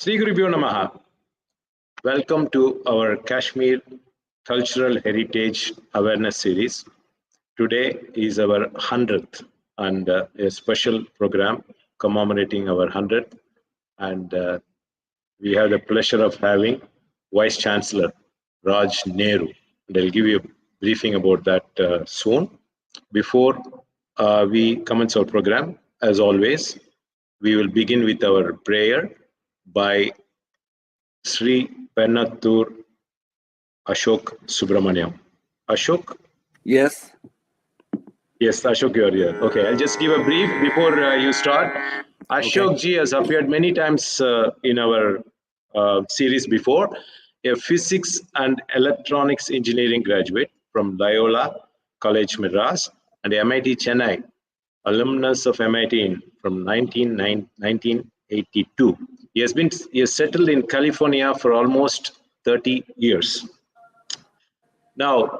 Sri Gurubhyo Namaha. Welcome to our Kashmir Cultural Heritage Awareness Series. Today is our 100th and a special program commemorating our 100th. And we have the pleasure of having Vice Chancellor Raj Nehru. And I'll give you a briefing about that soon. Before we commence our program, as always, we will begin with our prayer by Shri Pennathur Ashok Subramaniam. Ashok? Yes. Yes, Ashok, you're here. Okay, I'll just give a brief before you start. Ashok ji has appeared many times in our series before. A physics and electronics engineering graduate from Loyola College Madras and MIT Chennai, alumnus of MIT from 1982. He has settled in California for almost 30 years. Now,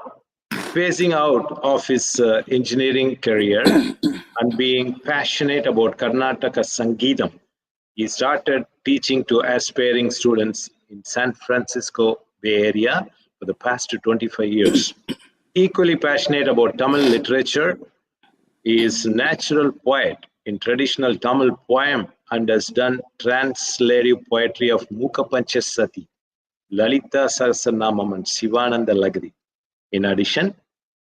phasing out of his engineering career and being passionate about Karnataka Sangeetam, he started teaching to aspiring students in San Francisco Bay Area for the past 25 years. Equally passionate about Tamil literature, he is a natural poet in traditional Tamil poem and has done translative poetry of Mukha Panchasati, Lalita Sahasranamam and Sivananda Lagadi. In addition,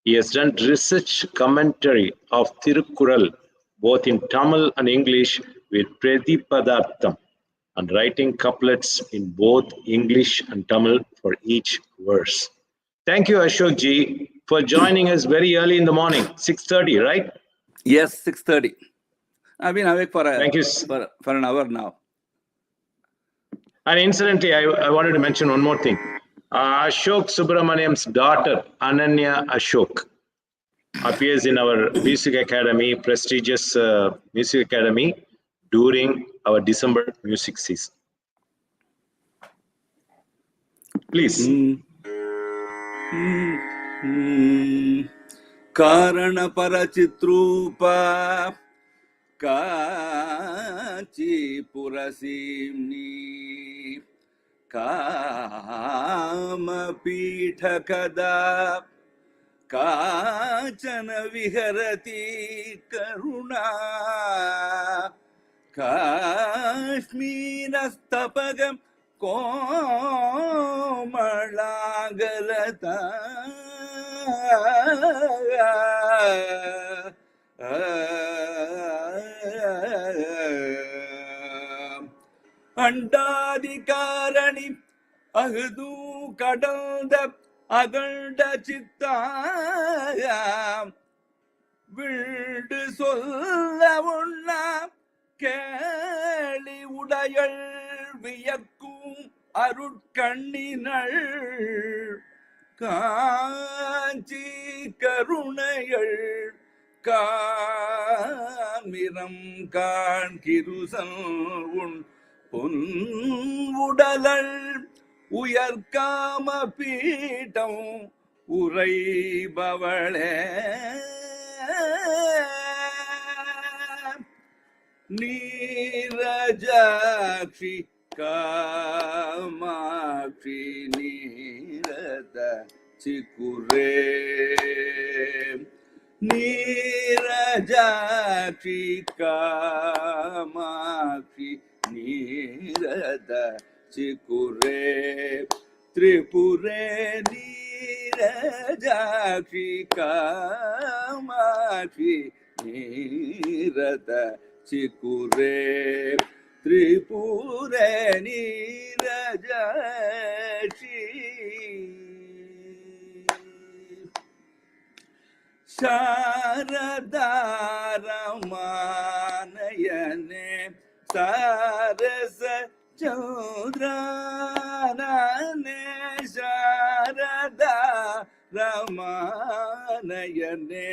he has done research commentary of Tirukkural both in Tamil and English with Pradipadartham and writing couplets in both English and Tamil for each verse. Thank you, Ashok ji, for joining us very early in the morning, 6:30, right? Yes, 6:30. I've been awake for Thank you. For an hour now. And incidentally, I wanted to mention one more thing. Ashok Subramaniam's daughter, Ananya Ashok, appears in our music academy, prestigious music academy, during our December music season. Please. Karana Parachitrupa Kachi Purasimni Kama Pitakada Kachana Viharati Karuna Kashmirastapagam Komalagalata Andadikarani Ahdu Kadalda Agalda Chitta Vildu Solavunna Kali Udayal Viyakum Arutkanninal Kanchi Karunayal Kamiram Kan Kirusan Udalal Uyarkama Pitam Urai Bavale Nirajakshi Kamakshi Nirata Chikure Nirajakshi Kamakshi Nirata Chikure Tripure Nirajakshi Kamakshi Nirata Chikure Tripure Nirajashi Sharadaramanayane Sarasa Chaudranane Sharadaramanayane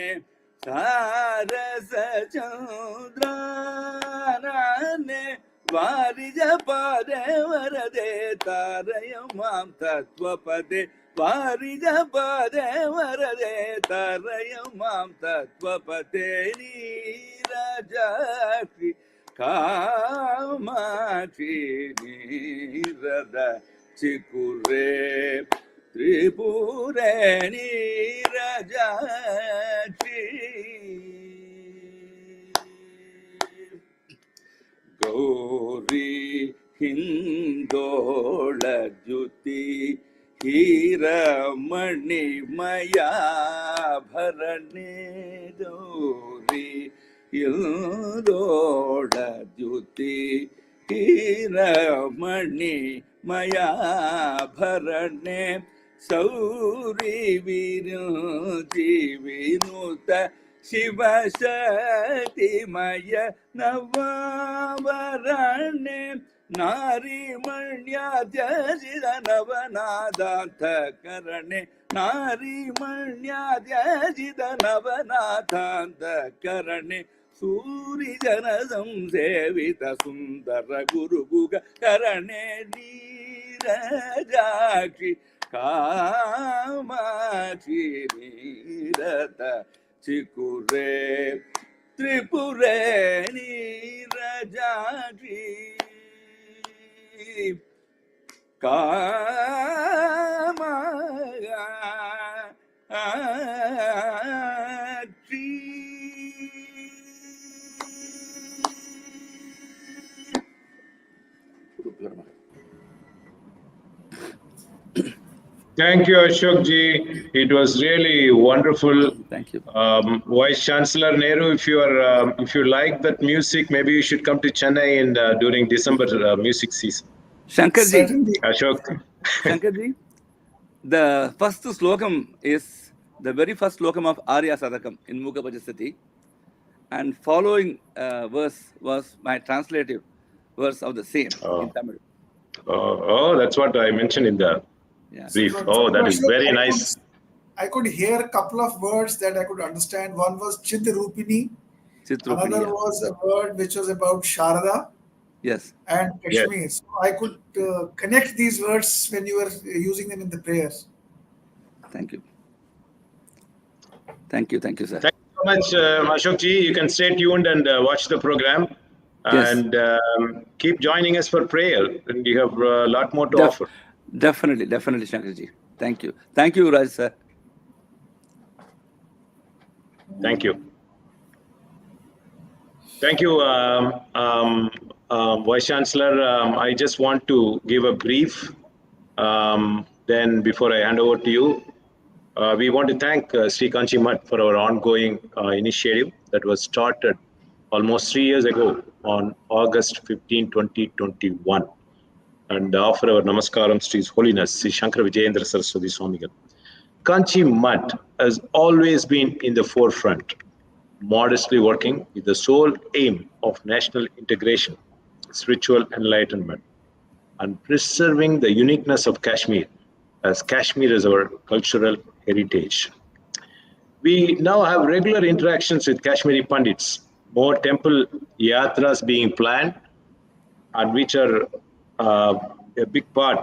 Sarasa Chaudranane Varijapade Varade Tarayamam Tatvapade Varijapade Varade Tarayamam Tatvapade Nirajakshi Kamakshi ನೀರದ ಚಿಕ್ಕುರೆ Tripura Neerajakshi Gauri Hindola ಜ್ಯುತಿ ಹೀರಮಣಿಮಯ ಭರಣೆ Gauri Hindola ಜ್ಯುತಿ ಹೀರಮಣಿಮಯ ಭರಣೆ ಸೌರಿ ವಿರುಚಿ Vinuta ಶಿವಶಕ್ತಿಮಯ ನವವರಣೆ ನಾರಿಮಣ್ಯಾದ್ಯಜಿತ ನವನಾದಾಂತ ಕರಣೆ ನಾರಿಮಣ್ಯಾದ್ಯಜಿತ ನವನಾದಾಂತ ಕರಣೆ Suri ಜನ ಸಂಸೇವಿತ ಸುಂದರ ಗುರುಗುಗ ಕರಣೆ Neerajakshi Kamakshi ನೀರತ ಚಿಕ್ಕುರೆ Tripura Neerajakshi Kamakshi. Thank you, Ashok ji. It was really wonderful. Thank you. Vice Chancellor Nehru, if you like that music, maybe you should come to Chennai and during December music season. Shankarji, Ashok. Shankarji, the first slokam is the very first slokam of Arya Sadakam in Mukha Pajasati, and following verse was my translative verse of the same in Tamil. Oh, that's what I mentioned in the brief. Oh, that is very nice. I could hear a couple of words that I could understand. One was Chidrupini. Another was a word which was about Sharada. Yes. And Kashmir. Yes. So I could connect these words when you were using them in the prayers. Thank you. Thank you, sir. Thank you so much, Ashok ji. You can stay tuned and watch the program. Yes. And keep joining us for prayer. And you have a lot more to offer. Definitely, Shankarji. Thank you, Raj sir. Thank you. Thank you, Vice Chancellor. I just want to give a brief. Then, before I hand over to you, we want to thank Shri Kanchi Math for our ongoing initiative that was started almost 3 years ago on August 15, 2021. And offer our namaskaram to His Holiness Sri Shankara Vijayendra Saraswati Swamigal. Kanchi Math has always been in the forefront, modestly working with the sole aim of national integration, spiritual enlightenment, and preserving the uniqueness of Kashmir, as Kashmir is our cultural heritage. We now have regular interactions with Kashmiri Pandits, more temple yatras being planned, and which are a big part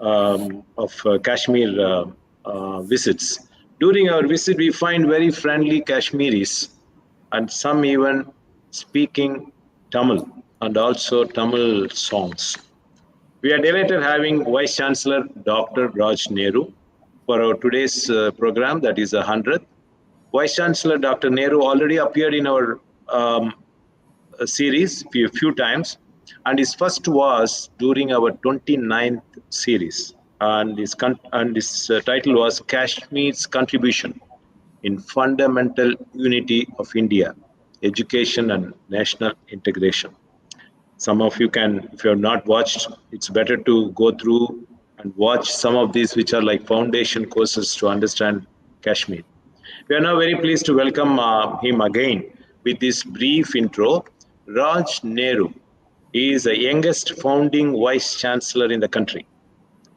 of Kashmir visits. During our visit, we find very friendly Kashmiris, and some even speaking Tamil and also Tamil songs. We are delighted having Vice Chancellor Dr. Raj Nehru for our today's program, that is 100th. Vice Chancellor Dr. Nehru already appeared in our series a few times. And his first was during our 29th series. And his title was Kashmir's Contribution in Fundamental Unity of India, Education and National Integration. Some of you can, if you have not watched, it's better to go through and watch some of these, which are like foundation courses to understand Kashmir. We are now very pleased to welcome him again with this brief intro. Raj Nehru. He is the youngest founding Vice Chancellor in the country,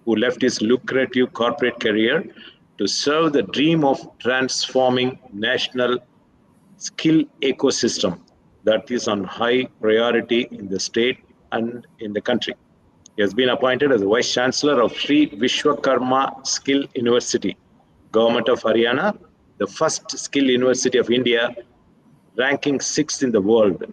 who left his lucrative corporate career to serve the dream of transforming national skill ecosystem that is on high priority in the state and in the country. He has been appointed as the Vice Chancellor of Shri Vishwakarma Skill University, Government of Haryana, the first skill university of India, ranking 6th in the world.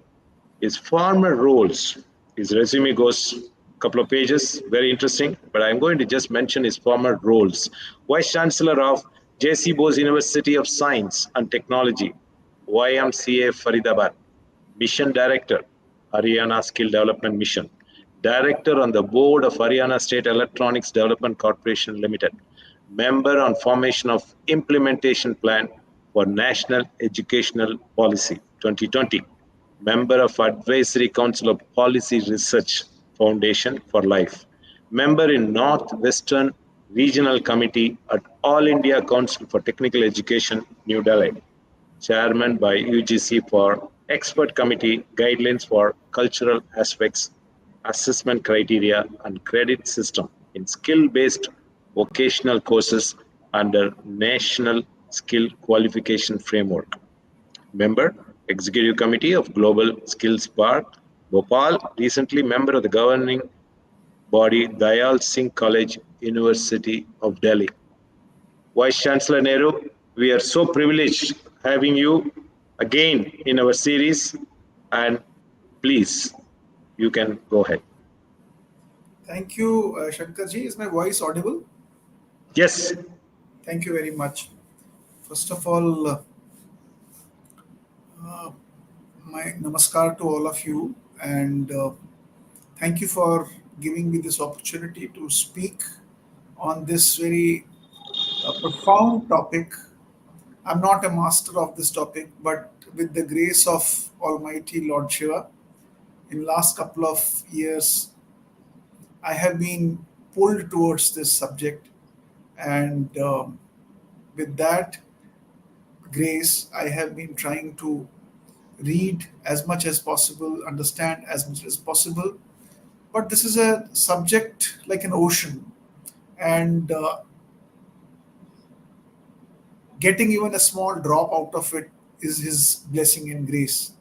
His former roles, his resume goes a couple of pages, very interesting, but I'm going to just mention his former roles. Vice Chancellor of J.C. Bose University of Science and Technology, YMCA Faridabad, Mission Director, Haryana Skill Development Mission, Director on the Board of Haryana State Electronics Development Corporation Limited, Member on formation of Implementation Plan for National Educational Policy 2020, Member of Advisory Council of Policy Research Foundation for Life, Member in Northwestern Regional Committee at All India Council for Technical Education, New Delhi, Chairman by UGC for Expert Committee Guidelines for Cultural Aspects, Assessment Criteria and Credit System in Skill-Based Vocational Courses under National Skill Qualification Framework. Member, Executive Committee of Global Skills Park, Bhopal, recently member of the governing body Dayal Singh College, University of Delhi. Vice Chancellor Nehru, we are so privileged having you again in our series, and please, you can go ahead. Thank you, Shankarji. Is my voice audible? Yes. Thank you very much. First of all, my namaskar to all of you, and thank you for giving me this opportunity to speak on this very profound topic. I'm not a master of this topic, but with the grace of Almighty Lord Shiva, in last couple of years, I have been pulled towards this subject, and with that grace, I have been trying to read as much as possible, understand as much as possible. But this is a subject like an ocean, and getting even a small drop out of it is His blessing and grace.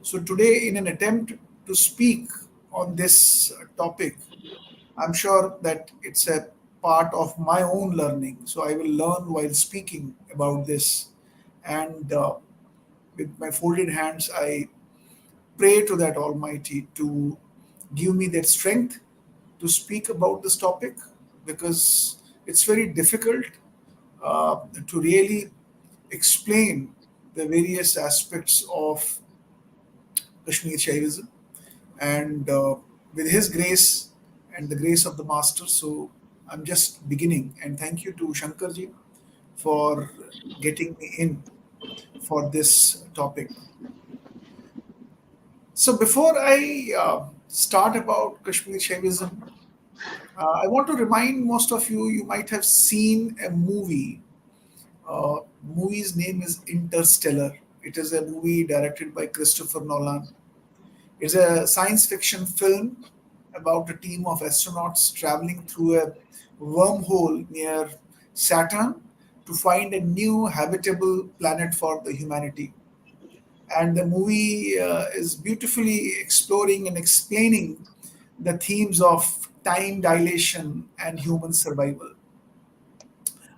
So, today, in an attempt to speak on this topic, I'm sure that it's a part of my own learning. So, I will learn while speaking about this. And with my folded hands, I pray to that Almighty to give me that strength to speak about this topic, because it's very difficult to really explain the various aspects of Kashmir Shaivism. And with His grace and the grace of the Master, so I'm just beginning. And thank you to Shankarji for getting me in for this topic. So before I start about Kashmir Shaivism, I want to remind most of you, you might have seen a movie. Movie's name is Interstellar. It is a movie directed by Christopher Nolan. It's a science fiction film about a team of astronauts traveling through a wormhole near Saturn to find a new habitable planet for the humanity. And the movie is beautifully exploring and explaining the themes of time dilation and human survival.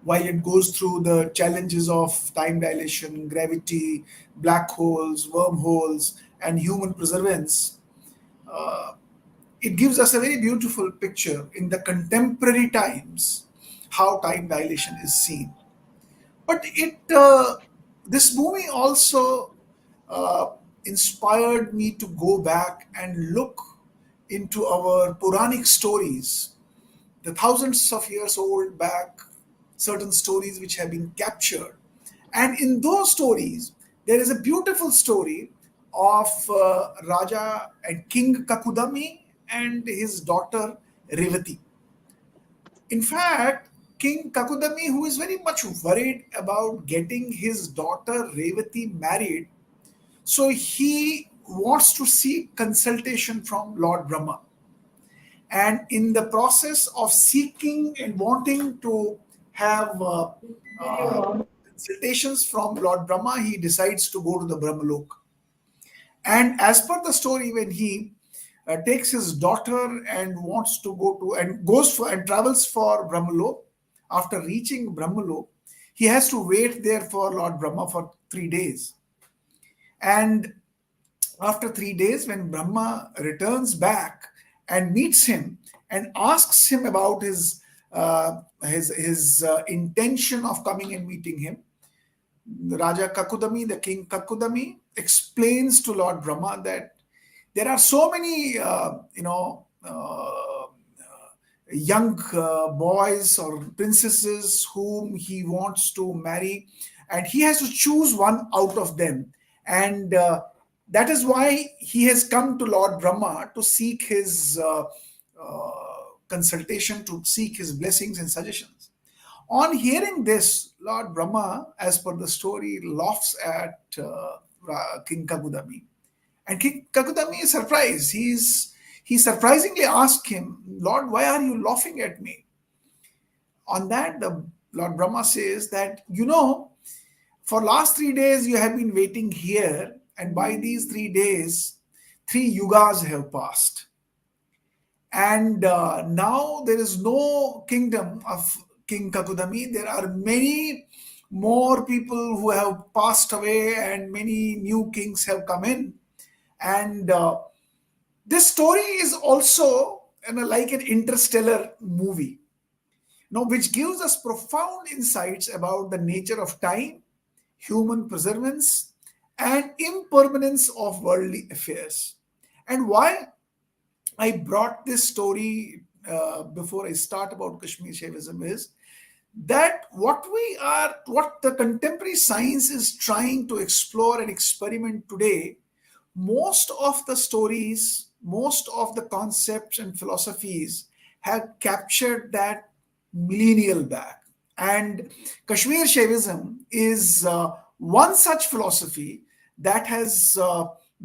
While it goes through the challenges of time dilation, gravity, black holes, wormholes, and human preservance, it gives us a very beautiful picture in the contemporary times how time dilation is seen. But this movie also inspired me to go back and look into our Puranic stories, the thousands of years old back, certain stories which have been captured. And in those stories, there is a beautiful story of Raja and King Kakudami and his daughter Revati. In fact, King Kakudami, who is very much worried about getting his daughter Revati married, so he wants to seek consultation from Lord Brahma. And in the process of seeking and wanting to have consultations from Lord Brahma, he decides to go to the Brahmalok. And as per the story, when he takes his daughter and wants to go to and goes for and travels for Brahmalok, after reaching Brahmalok, he has to wait there for Lord Brahma for 3 days. And after 3 days, when Brahma returns back and meets him and asks him about his intention of coming and meeting him, Raja Kakudami, the king Kakudami, explains to Lord Brahma that there are so many, young boys or princesses whom he wants to marry, and he has to choose one out of them. And that is why he has come to Lord Brahma to seek his consultation, to seek his blessings and suggestions. On hearing this, Lord Brahma, as per the story, laughs at King Kakudami. And King Kakudami is surprised. He surprisingly asks him, Lord, why are you laughing at me? On that, the Lord Brahma says that, for last 3 days you have been waiting here, and by these 3 days, 3 yugas have passed. And now there is no kingdom of King Kakudami. There are many more people who have passed away, and many new kings have come in. And this story is also like an interstellar movie, which gives us profound insights about the nature of time, human perseverance, and impermanence of worldly affairs. And why I brought this story before I start about Kashmir Shaivism is that what the contemporary science is trying to explore and experiment today, most of the stories, most of the concepts and philosophies have captured that millennial back. And Kashmir Shaivism is one such philosophy that has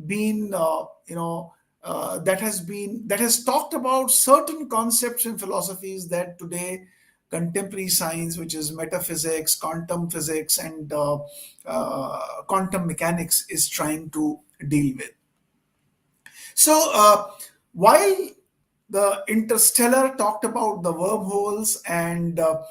been, that has talked about certain concepts and philosophies that today contemporary science, which is metaphysics, quantum physics, and quantum mechanics, is trying to deal with. So while the Interstellar talked about the wormholes, and the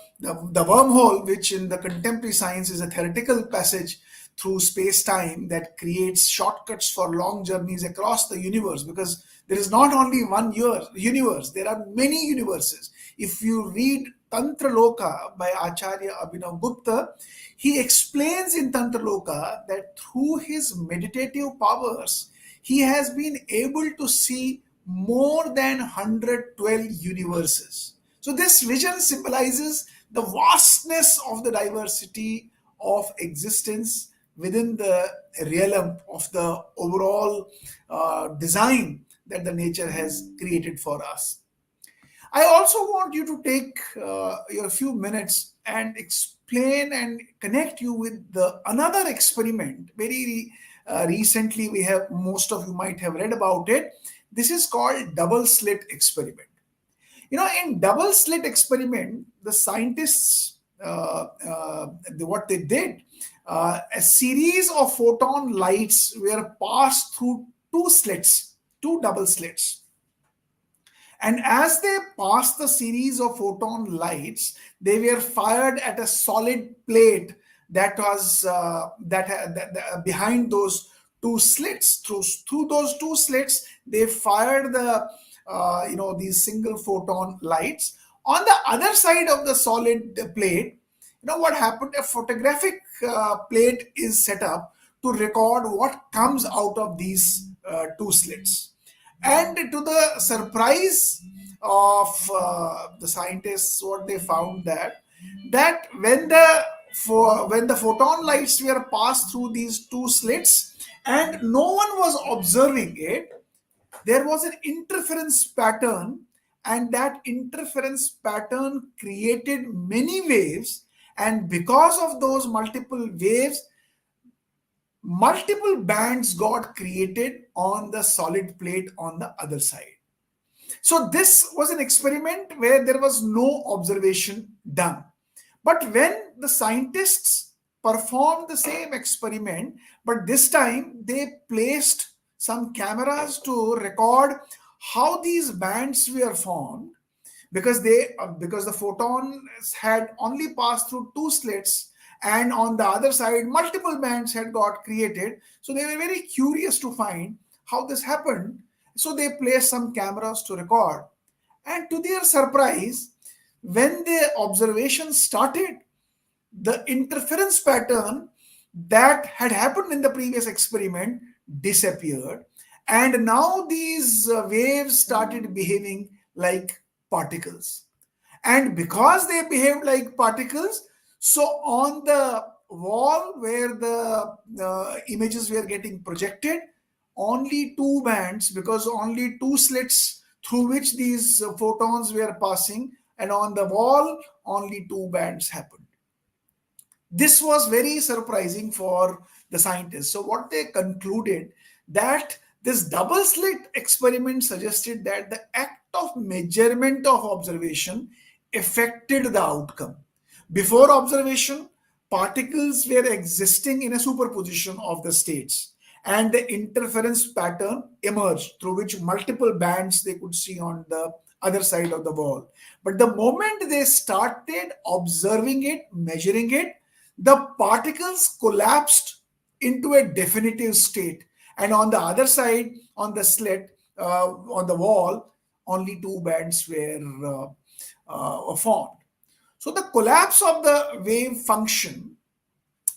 wormhole, which in the contemporary science is a theoretical passage through space-time that creates shortcuts for long journeys across the universe, because there is not only one universe, there are many universes. If you read Tantra Loka by Acharya Abhinav Gupta, he explains in Tantra Loka that through his meditative powers, he has been able to see more than 112 universes. So this vision symbolizes the vastness of the diversity of existence within the realm of the overall design that the nature has created for us. I also want you to take a few minutes and explain and connect you with another experiment. Very recently, most of you might have read about it. This is called double slit experiment. In double slit experiment, the scientists, what they did, a series of photon lights were passed through two double slits. And as they passed the series of photon lights, they were fired at a solid plate that was behind those two slits. Through those two slits, they fired these single photon lights. On the other side of the solid plate, what happened? A photographic plate is set up to record what comes out of these two slits. And to the surprise of the scientists, what they found that when the photon lights were passed through these two slits and no one was observing it, there was an interference pattern, and that interference pattern created many waves. And because of those multiple waves, multiple bands got created on the solid plate on the other side. So this was an experiment where there was no observation done. But when the scientists performed the same experiment, but this time they placed some cameras to record how these bands were formed, because the photons had only passed through two slits, and on the other side multiple bands had got created. So they were very curious to find how this happened. So they placed some cameras to record. And to their surprise, when the observation started, the interference pattern that had happened in the previous experiment disappeared. And now these waves started behaving like particles. And because they behaved like particles, so on the wall where the images were getting projected, only two bands, because only two slits through which these photons were passing, and on the wall only two bands happened. This was very surprising for the scientists. So what they concluded, that this double slit experiment suggested that the act of measurement of observation affected the outcome. Before observation, particles were existing in a superposition of the states, and the interference pattern emerged through which multiple bands they could see on the other side of the wall. But the moment they started observing it, measuring it, the particles collapsed into a definitive state. And on the other side, on the slit, on the wall, only two bands were formed. So the collapse of the wave function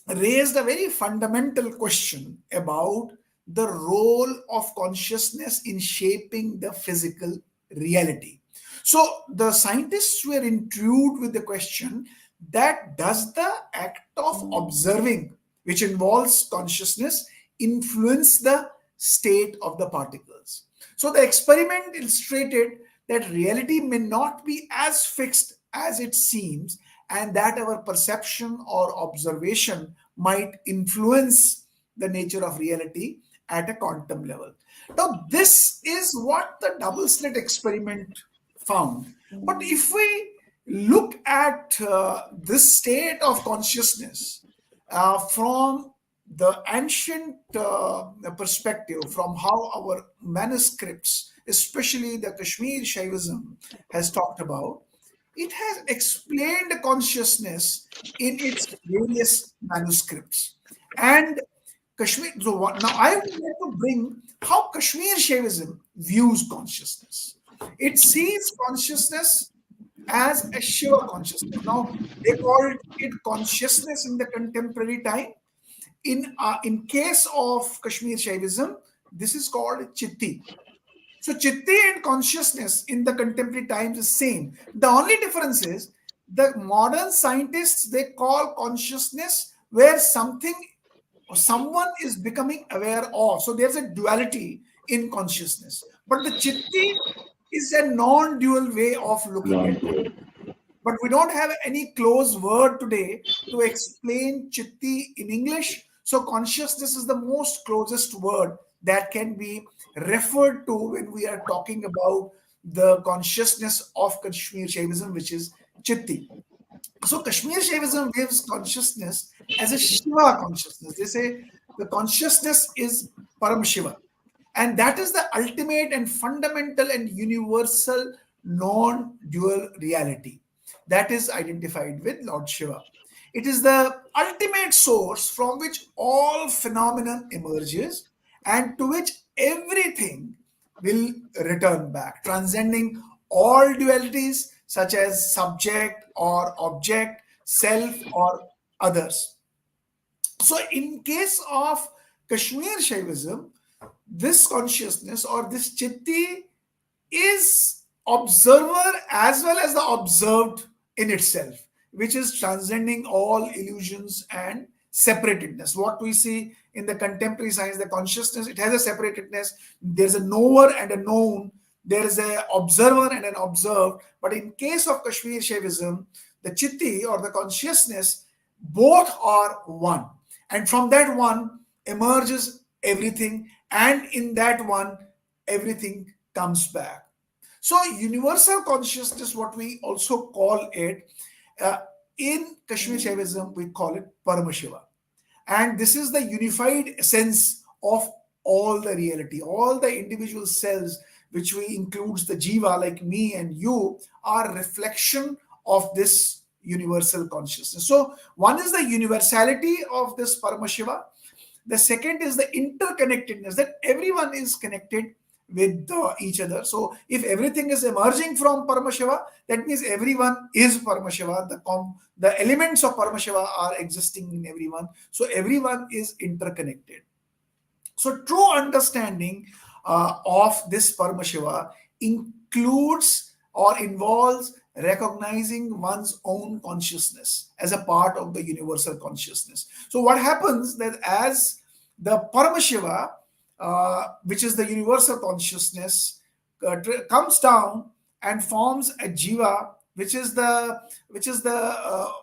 raised a very fundamental question about the role of consciousness in shaping the physical reality. So the scientists were intrigued with the question that does the act of observing, which involves consciousness, influence the state of the particles? So the experiment illustrated that reality may not be as fixed as it seems, and that our perception or observation might influence the nature of reality at a quantum level. Now, this is what the double slit experiment found. But if we look at this state of consciousness from the ancient perspective, from how our manuscripts, especially the Kashmir Shaivism, has talked about, it has explained consciousness in its various manuscripts. And Kashmir, so now I would like to bring how Kashmir Shaivism views consciousness. It sees consciousness as a Shiva consciousness. Now, they called it consciousness in the contemporary time. In case of Kashmir Shaivism, this is called Chitti. So Chitti and consciousness in the contemporary times is same. The only difference is the modern scientists, they call consciousness where something or someone is becoming aware of. So there's a duality in consciousness. But the Chitti is a non-dual way of looking at it. But we don't have any close word today to explain Chitti in English. So consciousness is the most closest word that can be referred to when we are talking about the consciousness of Kashmir Shaivism, which is Chitti. So Kashmir Shaivism gives consciousness as a Shiva consciousness. They say the consciousness is Param Shiva. And that is the ultimate and fundamental and universal non-dual reality that is identified with Lord Shiva. It is the ultimate source from which all phenomenon emerges and to which everything will return back, transcending all dualities such as subject or object, self or others. So in case of Kashmir Shaivism, this consciousness or this Chitti is observer as well as the observed in itself, which is transcending all illusions and separatedness. What we see in the contemporary science, the consciousness, it has a separatedness. There's a knower and a known. There is an observer and an observed. But in case of Kashmir Shaivism, the Chitti or the consciousness, both are one. And from that one emerges everything. And in that one, everything comes back. So universal consciousness, what we also call it, in Kashmir Shaivism, we call it Paramashiva. And this is the unified essence of all the reality. All the individual cells, which we includes the jiva like me and you, are reflection of this universal consciousness. So one is the universality of this Paramashiva. The second is the interconnectedness, that everyone is connected with each other. So if everything is emerging from Paramashiva, that means everyone is Paramashiva. The elements of Paramashiva are existing in everyone. So everyone is interconnected. So true understanding of this Paramashiva includes or involves recognizing one's own consciousness as a part of the universal consciousness. So what happens that as the Paramashiva, which is the universal consciousness, comes down and forms a jiva, which is the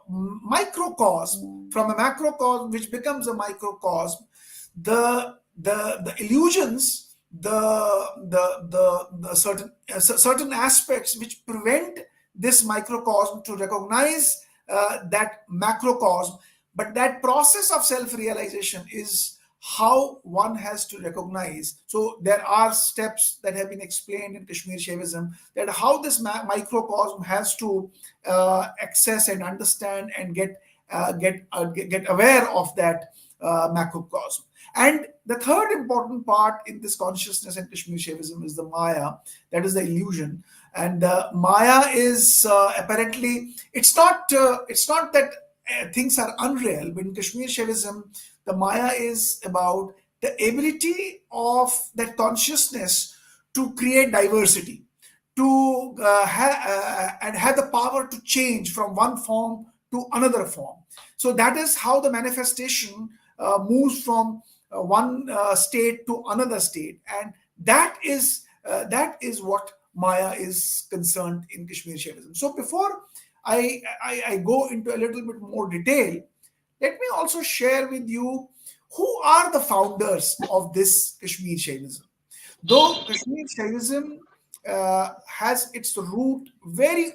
microcosm, from a macrocosm which becomes a microcosm. The illusions, the certain aspects which prevent this microcosm to recognize that macrocosm, but that process of self-realization is how one has to recognize. So there are steps that have been explained in Kashmir Shaivism, that how this microcosm has to access and understand and get aware of that macrocosm. And the third important part in this consciousness in Kashmir Shaivism is the Maya, that is the illusion. And Maya is apparently, it's not that things are unreal. But in Kashmir Shaivism, the Maya is about the ability of that consciousness to create diversity, to have the power to change from one form to another form. So that is how the manifestation moves from one state to another state, and that is what Maya is concerned in Kashmir Shaivism. So before I go into a little bit more detail, let me also share with you who are the founders of this Kashmir Shaivism. Though Kashmir Shaivism has its root very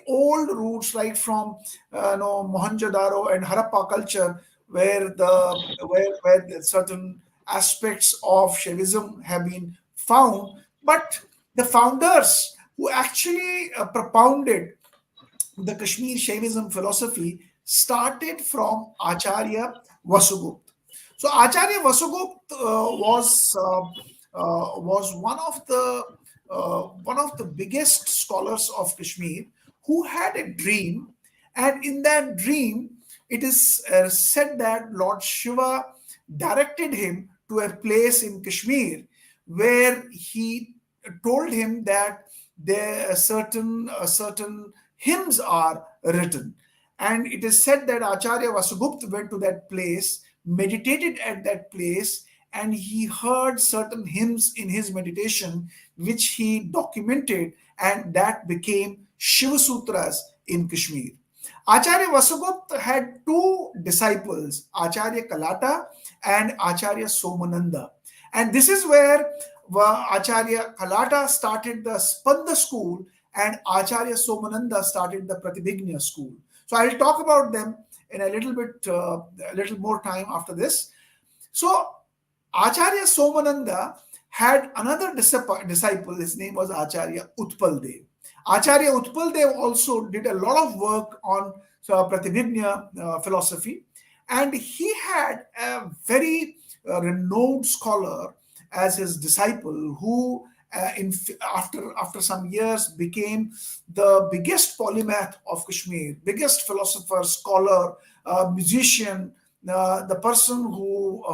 old roots, right from Mohenjo-daro and Harappa culture, where the certain aspects of Shaivism have been found, but the founders who actually propounded the Kashmir Shaivism philosophy started from Acharya Vasugupta. So Acharya Vasugupta was one of the biggest scholars of Kashmir, who had a dream, and in that dream, it is said that Lord Shiva directed him to a place in Kashmir where he told him that there are certain hymns are written. And it is said that Acharya Vasugupta went to that place, meditated at that place, and he heard certain hymns in his meditation, which he documented, and that became Shiva Sutras in Kashmir. Acharya Vasugupta had two disciples, Acharya Kalata and Acharya Somananda. And this is where Acharya Kalata started the Spanda school and Acharya Somananda started the Pratibhignya school. So I'll talk about them in a little more time after this. So Acharya Somananda had another disciple. His name was Acharya Utpaldev. Acharya Utpaldev also did a lot of work on Pratibhignya philosophy, and he had a very renowned scholar as his disciple, who after some years became the biggest polymath of Kashmir, biggest philosopher, scholar, musician, the person who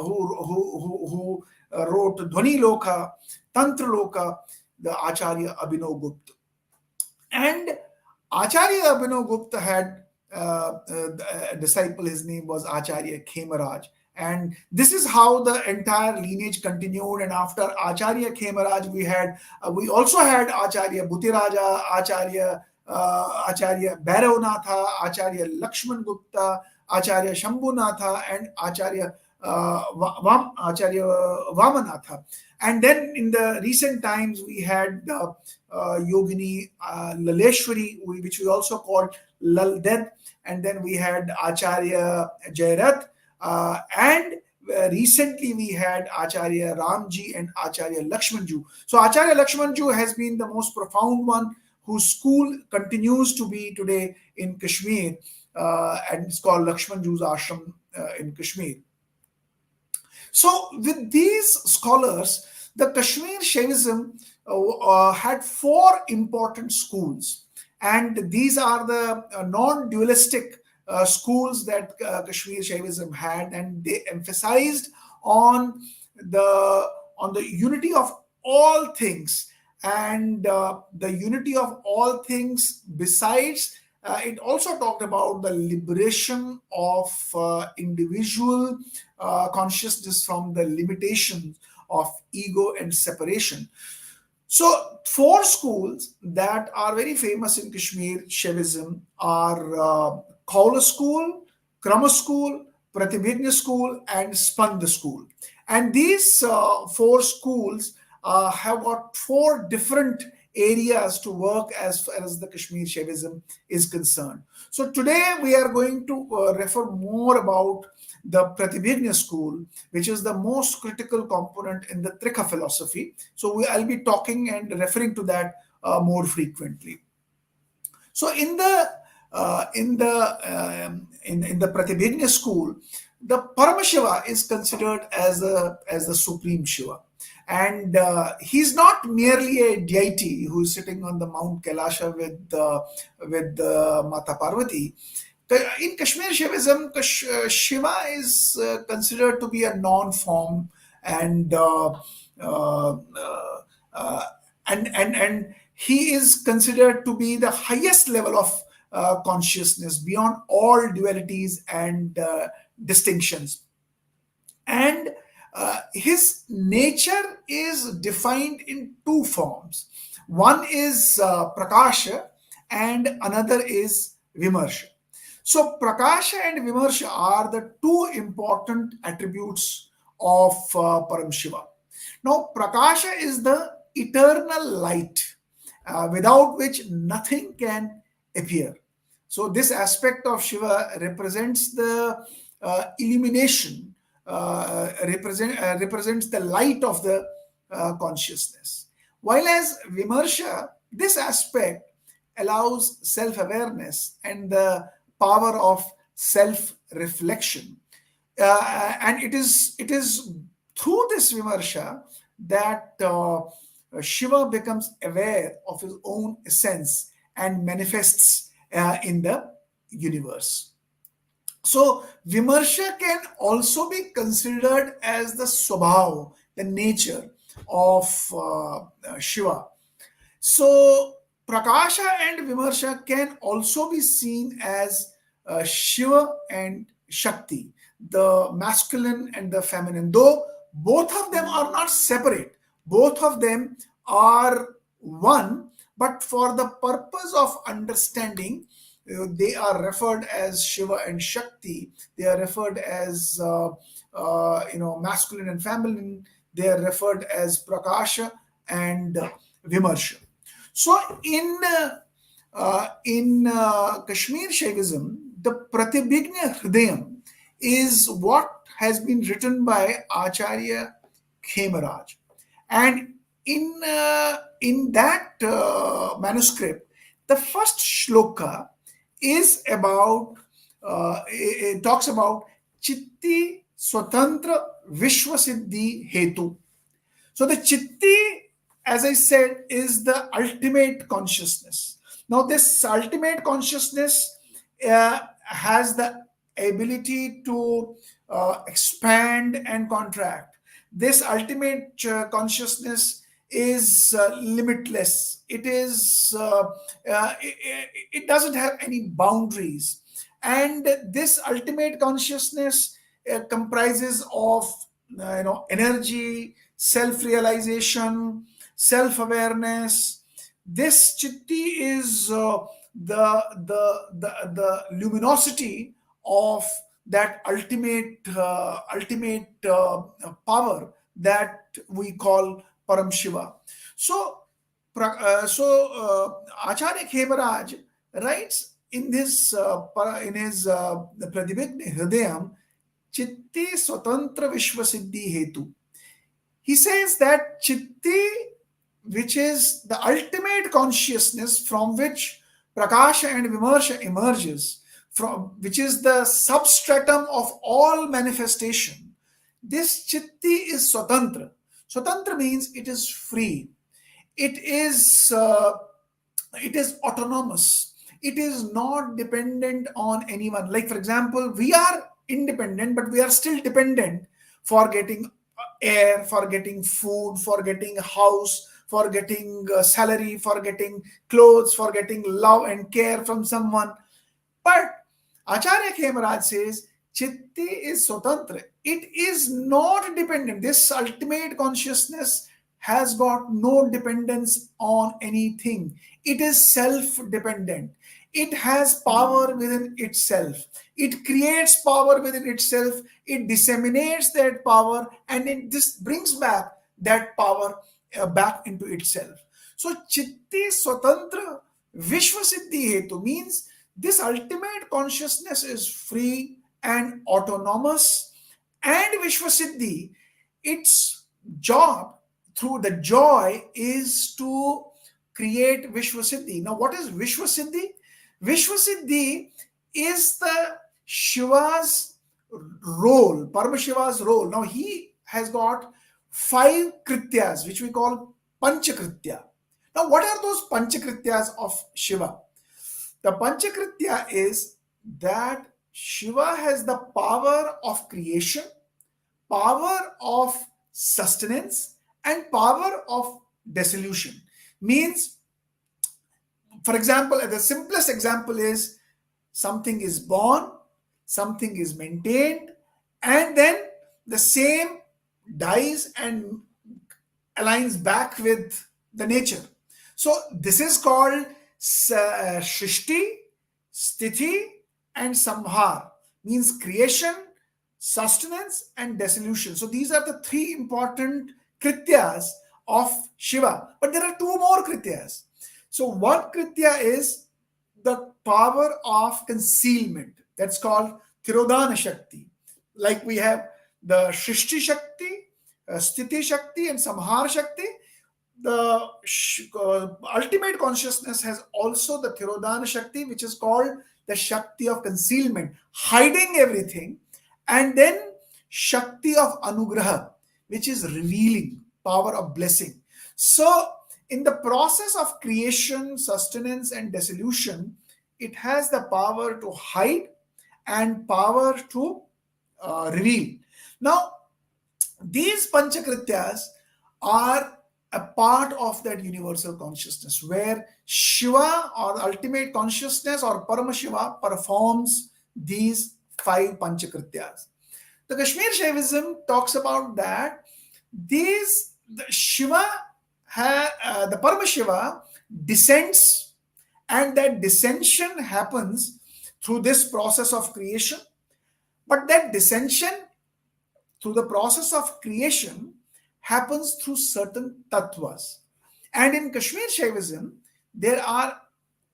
wrote Dhvani Loka, Tantra Loka, the Acharya Abhinav Gupta. And Acharya Abhinav Gupta had a disciple, his name was Acharya Khemaraj. And this is how the entire lineage continued. And after Acharya Khemaraj, we also had Acharya Bhutiraja, Acharya Bhairavnatha, Acharya Lakshman Gupta, Acharya Shambhunatha, and Acharya Vamanatha. And then in the recent times, we had Yogini Laleshwari, which we also called Lalded. And then we had Acharya Jayarath. And recently we had Acharya Ramji and Acharya Lakshmanju. So Acharya Lakshmanju has been the most profound one, whose school continues to be today in Kashmir, and it's called Lakshmanju's Ashram in Kashmir. So with these scholars, the Kashmir Shaivism had four important schools, and these are the non-dualistic schools that Kashmir Shaivism had, and they emphasized on the unity of all things, and the unity of all things. Besides, it also talked about the liberation of individual consciousness from the limitations of ego and separation. So, four schools that are very famous in Kashmir Shaivism are Kaula school, Krama school, Pratibhigna school, and Spanda school. And these four schools have got four different areas to work as far as the Kashmir Shaivism is concerned. So today we are going to refer more about the Pratibhigna school, which is the most critical component in the Trika philosophy. So I'll be talking and referring to that more frequently. So in the Pratibhigna school, the Paramashiva is considered as the supreme Shiva, and he's not merely a deity who is sitting on the Mount Kailasha with Mata Parvati. In Kashmir Shaivism, Shiva is considered to be a non-form, and and he is considered to be the highest level of consciousness beyond all dualities and distinctions. And his nature is defined in two forms. One is Prakasha and another is Vimarsha. So Prakasha and Vimarsha are the two important attributes of Param Shiva. Now Prakasha is the eternal light without which nothing can appear. So this aspect of Shiva represents the illumination, represents the light of the consciousness. While as Vimarsha, this aspect allows self-awareness and the power of self-reflection. And it is through this Vimarsha that Shiva becomes aware of his own essence and manifests in the universe. So Vimarsha can also be considered as the Swabhav, the nature of Shiva. So Prakasha and Vimarsha can also be seen as Shiva and Shakti, the masculine and the feminine, though both of them are not separate. Both of them are one, but for the purpose of understanding, they are referred as Shiva and Shakti. They are referred as masculine and feminine. They are referred as Prakasha and Vimarsha. So in Kashmir Shaivism, the Pratibhigna Hridayam is what has been written by Acharya Khemaraj. And in that manuscript, the first shloka is about, it talks about Chitti Swatantra Vishwasiddhi Hetu. So the Chitti, as I said, is the ultimate consciousness. Now this ultimate consciousness has the ability to expand and contract. This ultimate consciousness is limitless. It is it doesn't have any boundaries, and this ultimate consciousness comprises of energy, self-realization, self-awareness. This chitti is the luminosity of that ultimate power that we call Param Shiva. So Acharya Khemaraj writes in his Pratibhigna Hridayam, Chitti Swatantra Vishwasiddhi Hetu. He says that Chitti, which is the ultimate consciousness from which Prakasha and Vimarsha emerges, which is the substratum of all manifestation, this chitti is swatantra. Swatantra means it is free. It is autonomous. It is not dependent on anyone. Like, for example, we are independent, but we are still dependent for getting air, for getting food, for getting a house, for getting salary, for getting clothes, for getting love and care from someone. But Acharya Khemaraj says chitti is swatantra. It is not dependent. This ultimate consciousness has got no dependence on anything. It is self-dependent. It has power within itself. It creates power within itself. It disseminates that power, and it just brings back that power back into itself. So chitti swatantra vishwasiddhi hetu means this ultimate consciousness is free and autonomous, and vishwasiddhi, its job through the joy is to create vishwasiddhi. Now, what is vishwasiddhi? Vishwasiddhi is the Shiva's role, Paramashiva's role. Now, he has got 5 krityas, which we call panchakritya. Now, what are those panchakrityas of Shiva? The panchakritya is that Shiva has the power of creation, power of sustenance, and power of dissolution. Means, for example, the simplest example is something is born, something is maintained, and then the same dies and aligns back with the nature. So this is called Srishti, Sthiti, and Samhar. Means creation, sustenance, and dissolution. So these are the 3 important krityas of Shiva. But there are 2 more krityas. So one kritya is the power of concealment. That's called Tirodhana Shakti. Like we have the Shrishti Shakti, Sthiti Shakti, and Samhar Shakti. The ultimate consciousness has also the Tirodhana Shakti, which is called the Shakti of concealment, hiding everything, and then Shakti of Anugraha, which is revealing, power of blessing. So, in the process of creation, sustenance, and dissolution, it has the power to hide and power to reveal. Now, these panchakrityas are a part of that universal consciousness where Shiva or ultimate consciousness or Paramashiva performs these 5 panchakrityas. The Kashmir Shaivism talks about that the Paramashiva descends, and that descension happens through this process of creation. But that descension through the process of creation happens through certain tattvas. And in Kashmir Shaivism, there are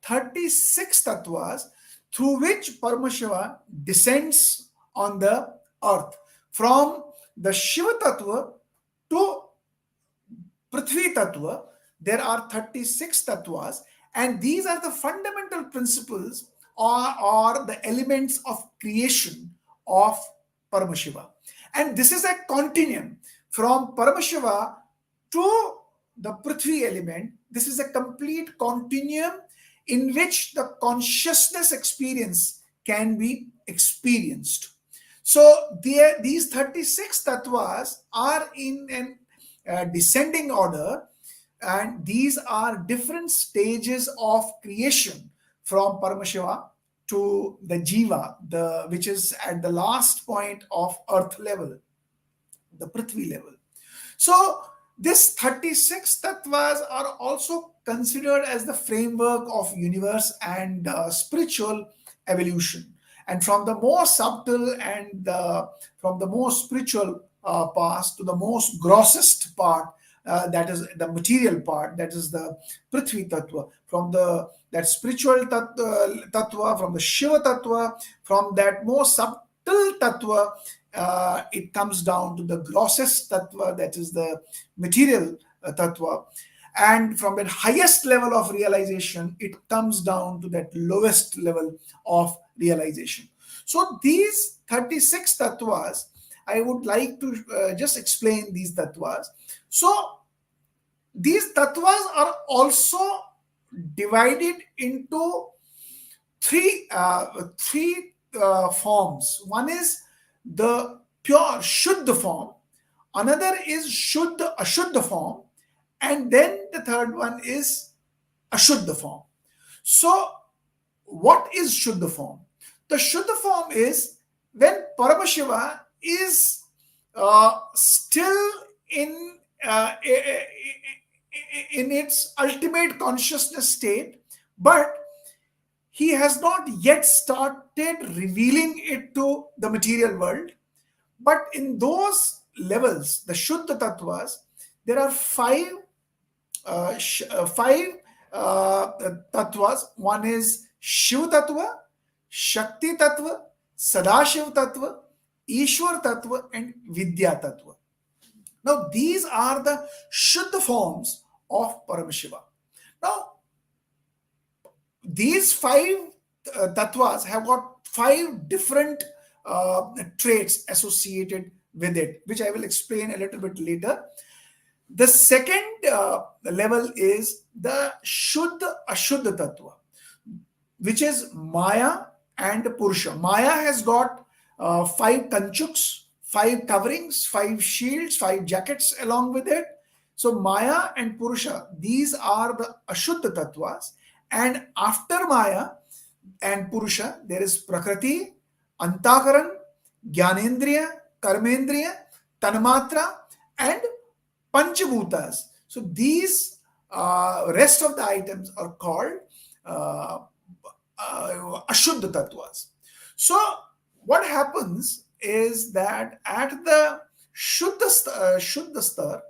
36 tattvas through which Paramashiva descends on the earth. From the Shiva tattva to Prithvi tattva, there are 36 tattvas, and these are the fundamental principles or the elements of creation of Paramashiva. And this is a continuum from Paramashiva to the Prithvi element. This is a complete continuum in which the consciousness experience can be experienced. So these 36 tattvas are in a descending order, and these are different stages of creation from Paramashiva to the Jiva, which is at the last point of earth level, the Prithvi level. So this 36 tattvas are also considered as the framework of universe and spiritual evolution. And from the more subtle and from the more spiritual past to the most grossest part, that is the material part, that is the Prithvi tattva, from that spiritual tattva, from the Shiva tattva, from that more subtle tattva, it comes down to the grossest tattva, that is the material tattva. And from that highest level of realization, it comes down to that lowest level of realization. So these 36 tattvas I would like to just explain these tattvas. So these tattvas are also divided into three forms. One is the pure Shuddha form, another is Shuddha Ashuddha form, and then the third one is Ashuddha form. So what is Shuddha form? The Shuddha form is when Paramashiva is still in in its ultimate consciousness state, but he has not yet started revealing it to the material world. But in those levels, the Shuddha Tattvas, there are five tattvas. One is Shiv Tattva, Shakti Tattva, Sadashiv Tattva, Ishwar Tattva, and Vidya Tattva. Now, these are the Shuddha forms of Paramashiva. Now, these five tattvas have got five different traits associated with it, which I will explain a little bit later. The second level is the Shuddha Ashuddha Tattva, which is Maya and Purusha. Maya has got five kanchuks, five coverings, five shields, five jackets along with it. So Maya and Purusha, these are the Ashuddha Tattvas. And after Maya and Purusha, there is Prakriti, Antakaran, Gyanendriya, Karmendriya, Tanmatra, and Panchabhutas. So these rest of the items are called Ashuddha Tattvas. So what happens is that at the Shuddha Star,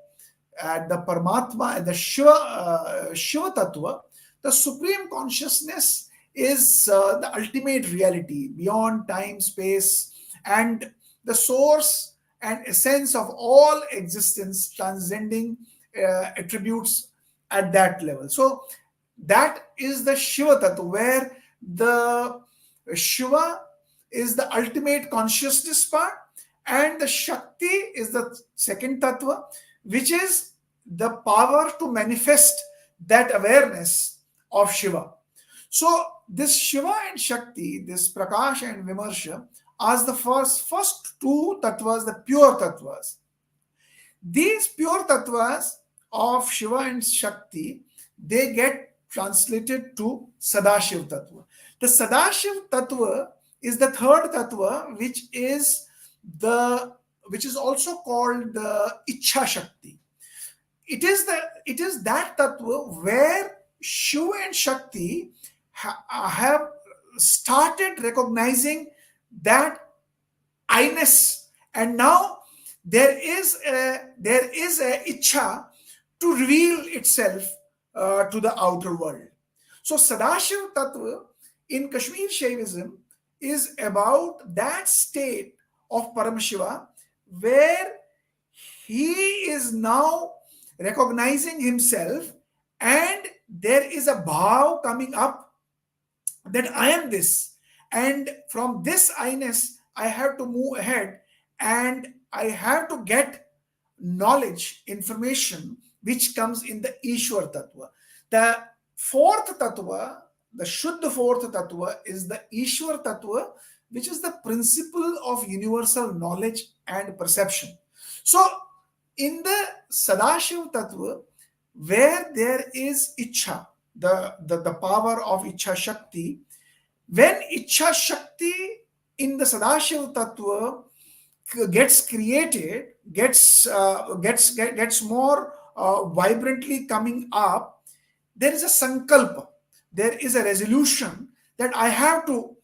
at the Paramatma, at the Shiva Tattva, the Supreme Consciousness is the ultimate reality beyond time, space, and the source and essence of all existence, transcending attributes at that level. So that is the Shiva Tattva, where the Shiva is the ultimate consciousness part, and the Shakti is the second Tattva, which is the power to manifest that awareness of Shiva. So this Shiva and Shakti, this Prakash and Vimarsha, as the first two tattvas, the pure tattvas. These pure tattvas of Shiva and Shakti, they get translated to Sadashiv Tattva. The Sadashiv Tattva is the third tattva, which is also called the Ichha Shakti. It is that tattva where Shiva and Shakti have started recognizing that I-ness, and now there is a Ichha to reveal itself to the outer world. So Sadashiv Tattva in Kashmir Shaivism is about that state of Paramashiva where he is now recognizing himself, and there is a bhav coming up that I am this, and from this I-ness I have to move ahead, and I have to get knowledge, information, which comes in the Ishwar Tattva. The fourth Tattva, the Shuddha fourth Tattva, is the Ishwar Tattva, which is the principle of universal knowledge and perception. So in the Sadashiv Tattva, where there is Ichha, the power of Ichha Shakti, when Ichha Shakti in the Sadashiv Tattva gets created, gets more vibrantly coming up, there is a sankalpa, there is a resolution that I have to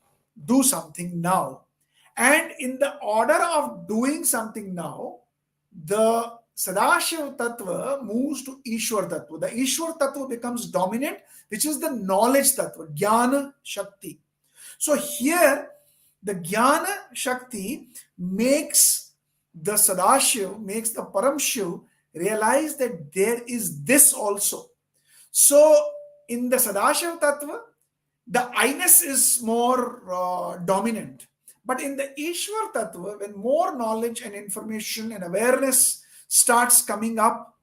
do something now. And in the order of doing something now, the Sadashiv Tattva moves to Ishwar Tattva. The Ishwar Tattva becomes dominant, which is the knowledge Tattva, Jnana Shakti. So here, the Jnana Shakti makes the Sadashiv, makes the Paramshiv realize that there is this also. So in the Sadashiv Tattva, the I-ness is more dominant, But in the Ishwar Tattva, when more knowledge and information and awareness starts coming up,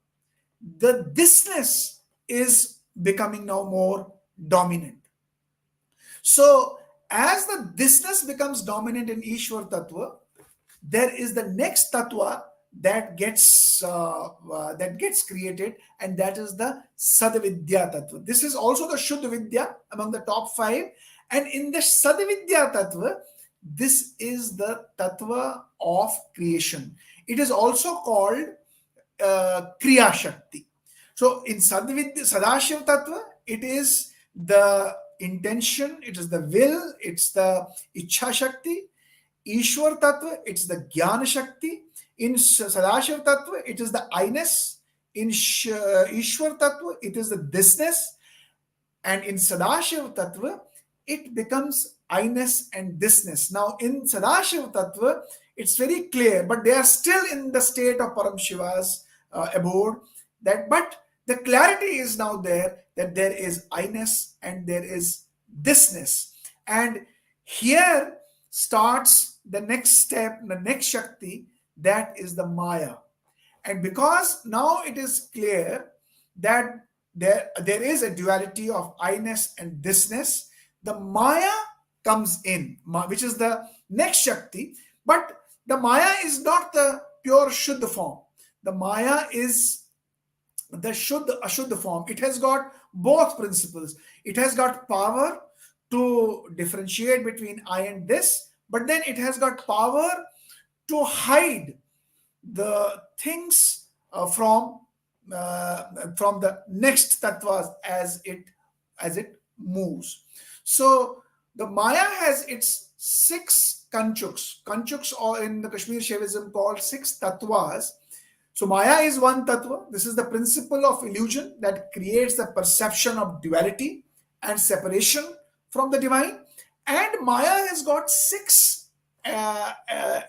the thisness is becoming now more dominant. So as the thisness becomes dominant in Ishwar Tattva, there is the next tattva that gets created, and that is the Sadavidya Tattva. This is also the Shuddha Vidya among the top 5, and in the Sadavidya Tattva, this is the Tattva of creation. It is also called Kriya Shakti. So in Sadashiv Tattva, it is the intention, it is the will, it's the Ichha Shakti. Ishwar Tattva, it's the Jnana Shakti. In Sadashiv Tattva, it is the I-ness. In Ishwar Tattva, it is the thisness. And in Sadashiv Tattva, it becomes I-ness and thisness. Now, in Sadashiv Tattva, it's very clear, but they are still in the state of Param Shiva's abode. But the clarity is now there that there is I-ness and there is thisness. And here starts the next step, the next Shakti, that is the Maya. And because now it is clear that there is a duality of I-ness and thisness, the Maya comes in, which is the next Shakti. But the Maya is not the pure Shuddha form. The Maya is the Ashuddha form. It has got both principles. It has got power to differentiate between I and this, but then it has got power to hide the things from the next tattvas as it moves. So the Maya has its 6 kanchuks. Kanchuks are in the Kashmir Shaivism called 6 tattvas. So Maya is one tattva. This is the principle of illusion that creates the perception of duality and separation from the divine. And Maya has got 6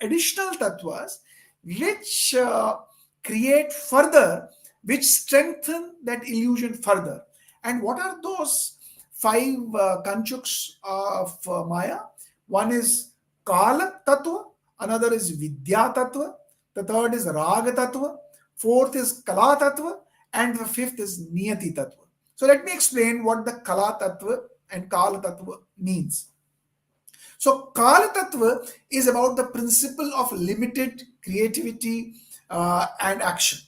additional tattvas which create further, which strengthen that illusion further. And what are those 5 kanchuks of Maya? One is Kala Tattva, another is Vidya Tattva, the third is Raga Tattva, fourth is Kala Tattva, and the fifth is Niyati Tattva. So let me explain what the Kala Tattva and Kala Tattva means. So Kala Tattva is about the principle of limited creativity and action.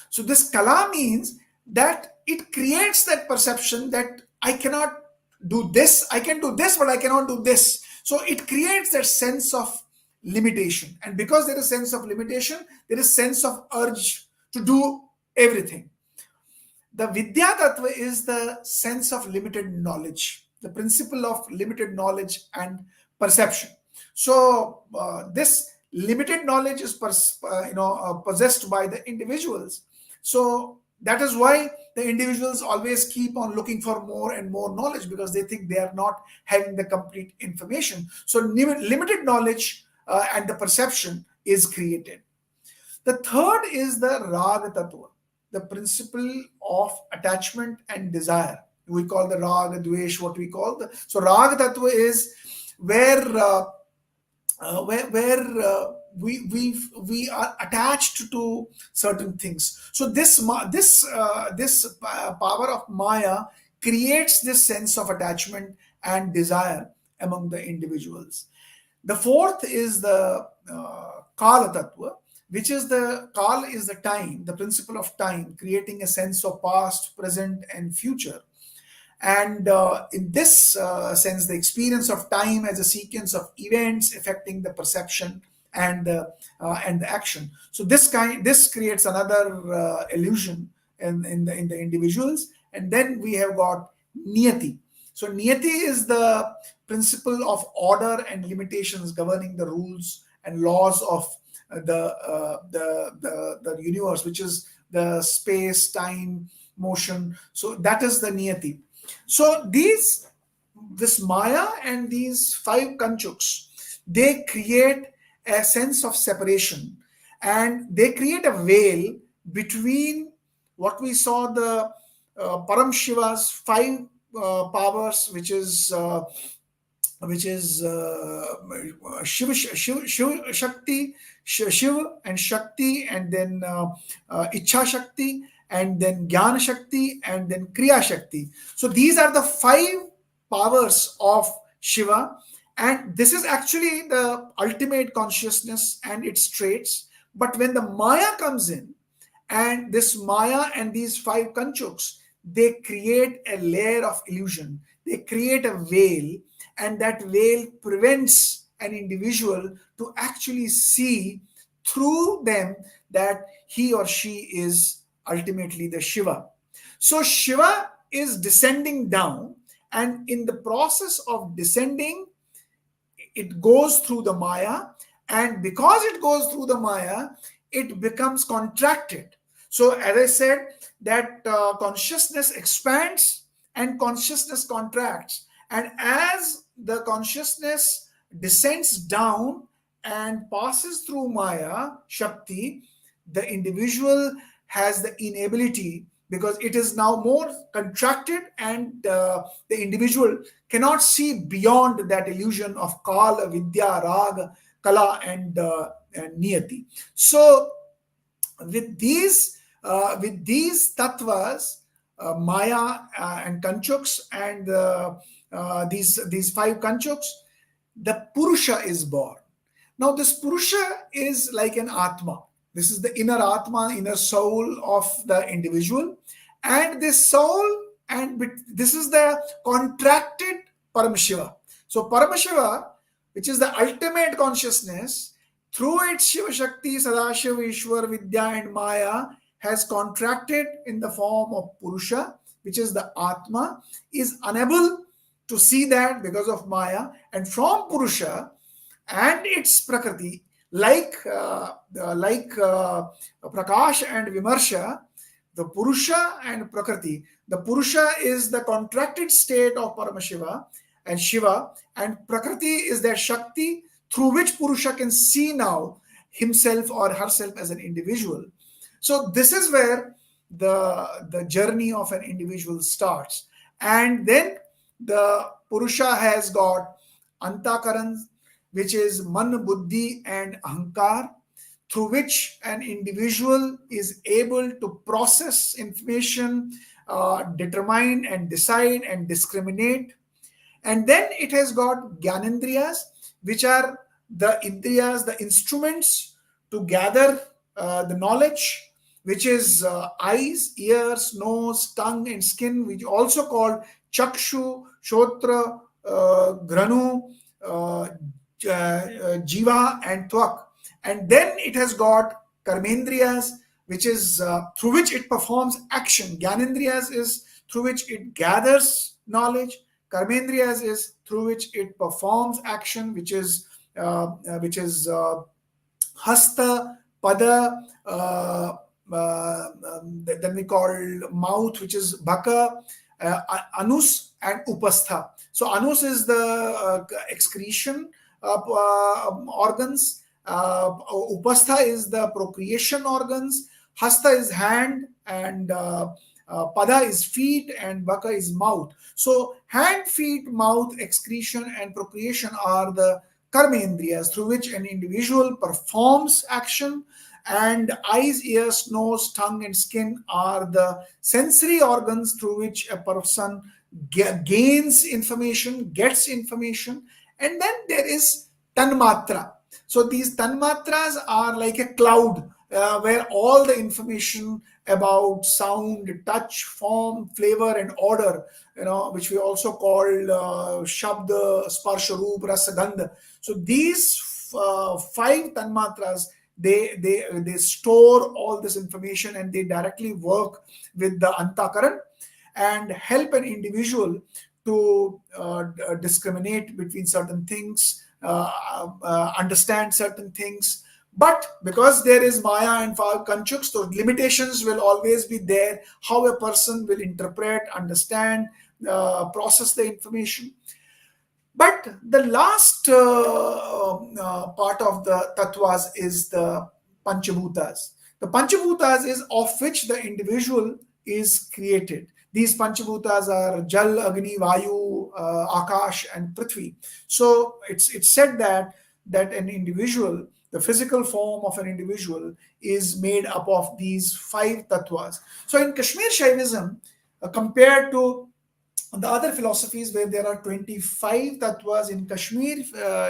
So this Kala means that it creates that perception that I cannot do this, I can do this, but I cannot do this. So it creates that sense of limitation. And because there is sense of limitation, there is sense of urge to do everything. The Vidya Tattva is the sense of limited knowledge, the principle of limited knowledge and perception. So this limited knowledge is possessed by the individuals. So that is why the individuals always keep on looking for more and more knowledge, because they think they are not having the complete information. So limited knowledge and the perception is created. The third is the Raga Tattva, the principle of attachment and desire. We call the Raga, Dvesh, what we call the. So Raga Tattva is where we are attached to certain things. So this power of Maya creates this sense of attachment and desire among the individuals. The fourth is the Kala Tattva, which is the Kala is the time, the principle of time, creating a sense of past, present, and future. And in this sense, the experience of time as a sequence of events affecting the perception and the action. So this creates another illusion in the individuals. And then we have got Niyati. So Niyati is the principle of order and limitations governing the rules and laws of the universe, which is the space, time, motion. So that is the Niyati. So this Maya and these 5 kanchuks, they create a sense of separation, and they create a veil between what we saw the Param Shiva's 5 powers, which is which is Shiv Shakti, Shiv and Shakti, and then Ichha Shakti, and then Jnana Shakti, and then Kriya Shakti. So these are the 5 powers of Shiva, and this is actually the ultimate consciousness and its traits. But when the Maya comes in, and this Maya and these 5 Kanchuks, they create a layer of illusion. They create a veil, and that veil prevents an individual to actually see through them that he or she is ultimately the Shiva. So Shiva is descending down, and in the process of descending, it goes through the Maya, and because it goes through the Maya, it becomes contracted. So as I said, that consciousness expands and consciousness contracts, and as the consciousness descends down and passes through Maya Shakti, the individual has the inability, because it is now more contracted, and the individual cannot see beyond that illusion of Kala, Vidya, Raga, Kala, and Niyati. So with these tattvas, Maya and Kanchuks, and these 5 Kanchuks, the Purusha is born. Now this Purusha is like an Atma. This is the inner Atma, inner soul of the individual. And this soul, and this is the contracted Paramashiva. So Paramashiva, which is the ultimate consciousness, through its Shiva Shakti, Sadashiva, Ishwar, Vidya, and Maya, has contracted in the form of Purusha, which is the Atma, is unable to see that because of Maya. And from Purusha and its Prakriti, like Prakash and Vimarsha, the Purusha and Prakriti, the Purusha is the contracted state of Paramashiva and Shiva, and Prakriti is that Shakti through which Purusha can see now himself or herself as an individual. So this is where the journey of an individual starts. And then the Purusha has got Antakaran, which is Man, Buddhi, and Ahankar, through which an individual is able to process information, determine and decide and discriminate. And then it has got Gyanendriyas, which are the Indriyas, the instruments to gather the knowledge, which is eyes, ears, nose, tongue, and skin, which also called Chakshu, Shotra, Granu, Jiva, and Twak. And then it has got Karmendriyas, which is through which it performs action. Gyanendriyas is through which it gathers knowledge. Karmendriyas is through which it performs action, which is Hasta, Pada, then we call mouth, which is Bhaka, Anus, and Upastha. So Anus is the excretion organs. Upastha is the procreation organs. Hasta is hand, and Pada is feet, and Baka is mouth. So hand, feet, mouth, excretion, and procreation are the karmendriyas through which an individual performs action, and eyes, ears, nose, tongue, and skin are the sensory organs through which a person gains information, gets information. And then there is tanmatra. So these tanmatras are like a cloud where all the information about sound, touch, form, flavor, and odor, which we also call shabda, sparsha, roop, rasa, gandha. So these 5 tanmatras, they store all this information, and they directly work with the antakaran and help an individual to discriminate between certain things, understand certain things. But because there is Maya and Kanchuks, so limitations will always be there, how a person will interpret, understand, process the information. But the last part of the tattvas is the Panchabhutas. The Panchabhutas is of which the individual is created. These Panchabhutas are Jal, Agni, Vayu, Akash, and Prithvi. So it's said that an individual, the physical form of an individual, is made up of these 5 tattvas. So in Kashmir Shaivism, compared to the other philosophies where there are 25 tattvas, in Kashmir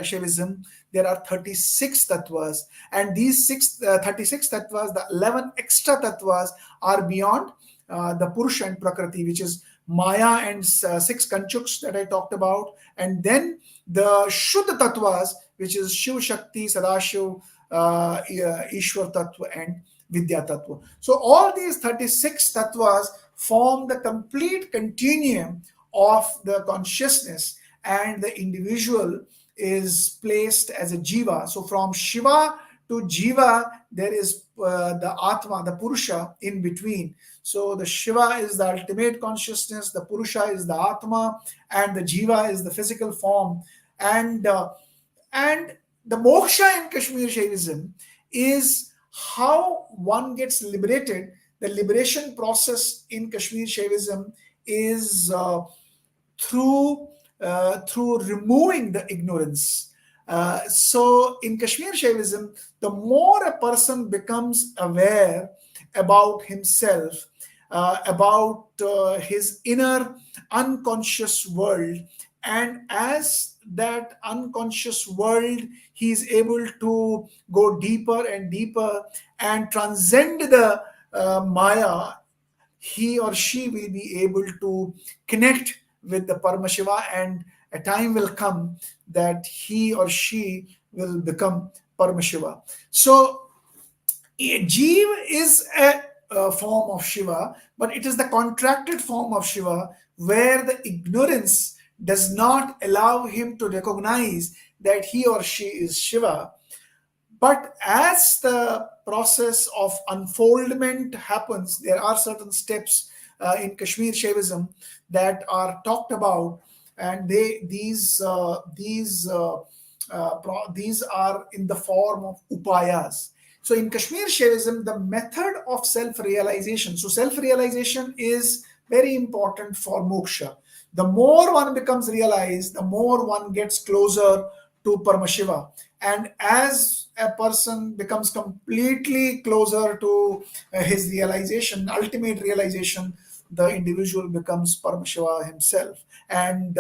Shaivism, there are 36 tattvas. And these 36 tattvas, the 11 extra tattvas, are beyond the Purusha and Prakriti, which is Maya and 6 Kanchuks that I talked about. And then the Shuddha tattvas, which is Shiv Shakti, Sadashiv, Ishwar Tattva, and Vidya Tattva. So all these 36 tattvas form the complete continuum of the consciousness, and the individual is placed as a jiva. So from Shiva to jiva, there is the Atma, the Purusha in between. So the Shiva is the ultimate consciousness, the Purusha is the Atma, and the jiva is the physical form. And the moksha in Kashmir Shaivism is how one gets liberated. The liberation process in Kashmir Shaivism is through removing the ignorance. So in Kashmir Shaivism, the more a person becomes aware about himself, about his inner unconscious world, and as that unconscious world, he is able to go deeper and deeper and transcend the Maya, he or she will be able to connect with the Paramashiva, and a time will come that he or she will become Paramashiva. So Jeev is a form of Shiva, but it is the contracted form of Shiva where the ignorance does not allow him to recognize that he or she is Shiva. But as the process of unfoldment happens, there are certain steps in Kashmir Shaivism that are talked about, and these are in the form of upayas. So in Kashmir Shaivism, the method of self-realization. So self-realization is very important for moksha. The more one becomes realized, the more one gets closer to Paramashiva. And as a person becomes completely closer to his realization, ultimate realization, the individual becomes Paramashiva himself. And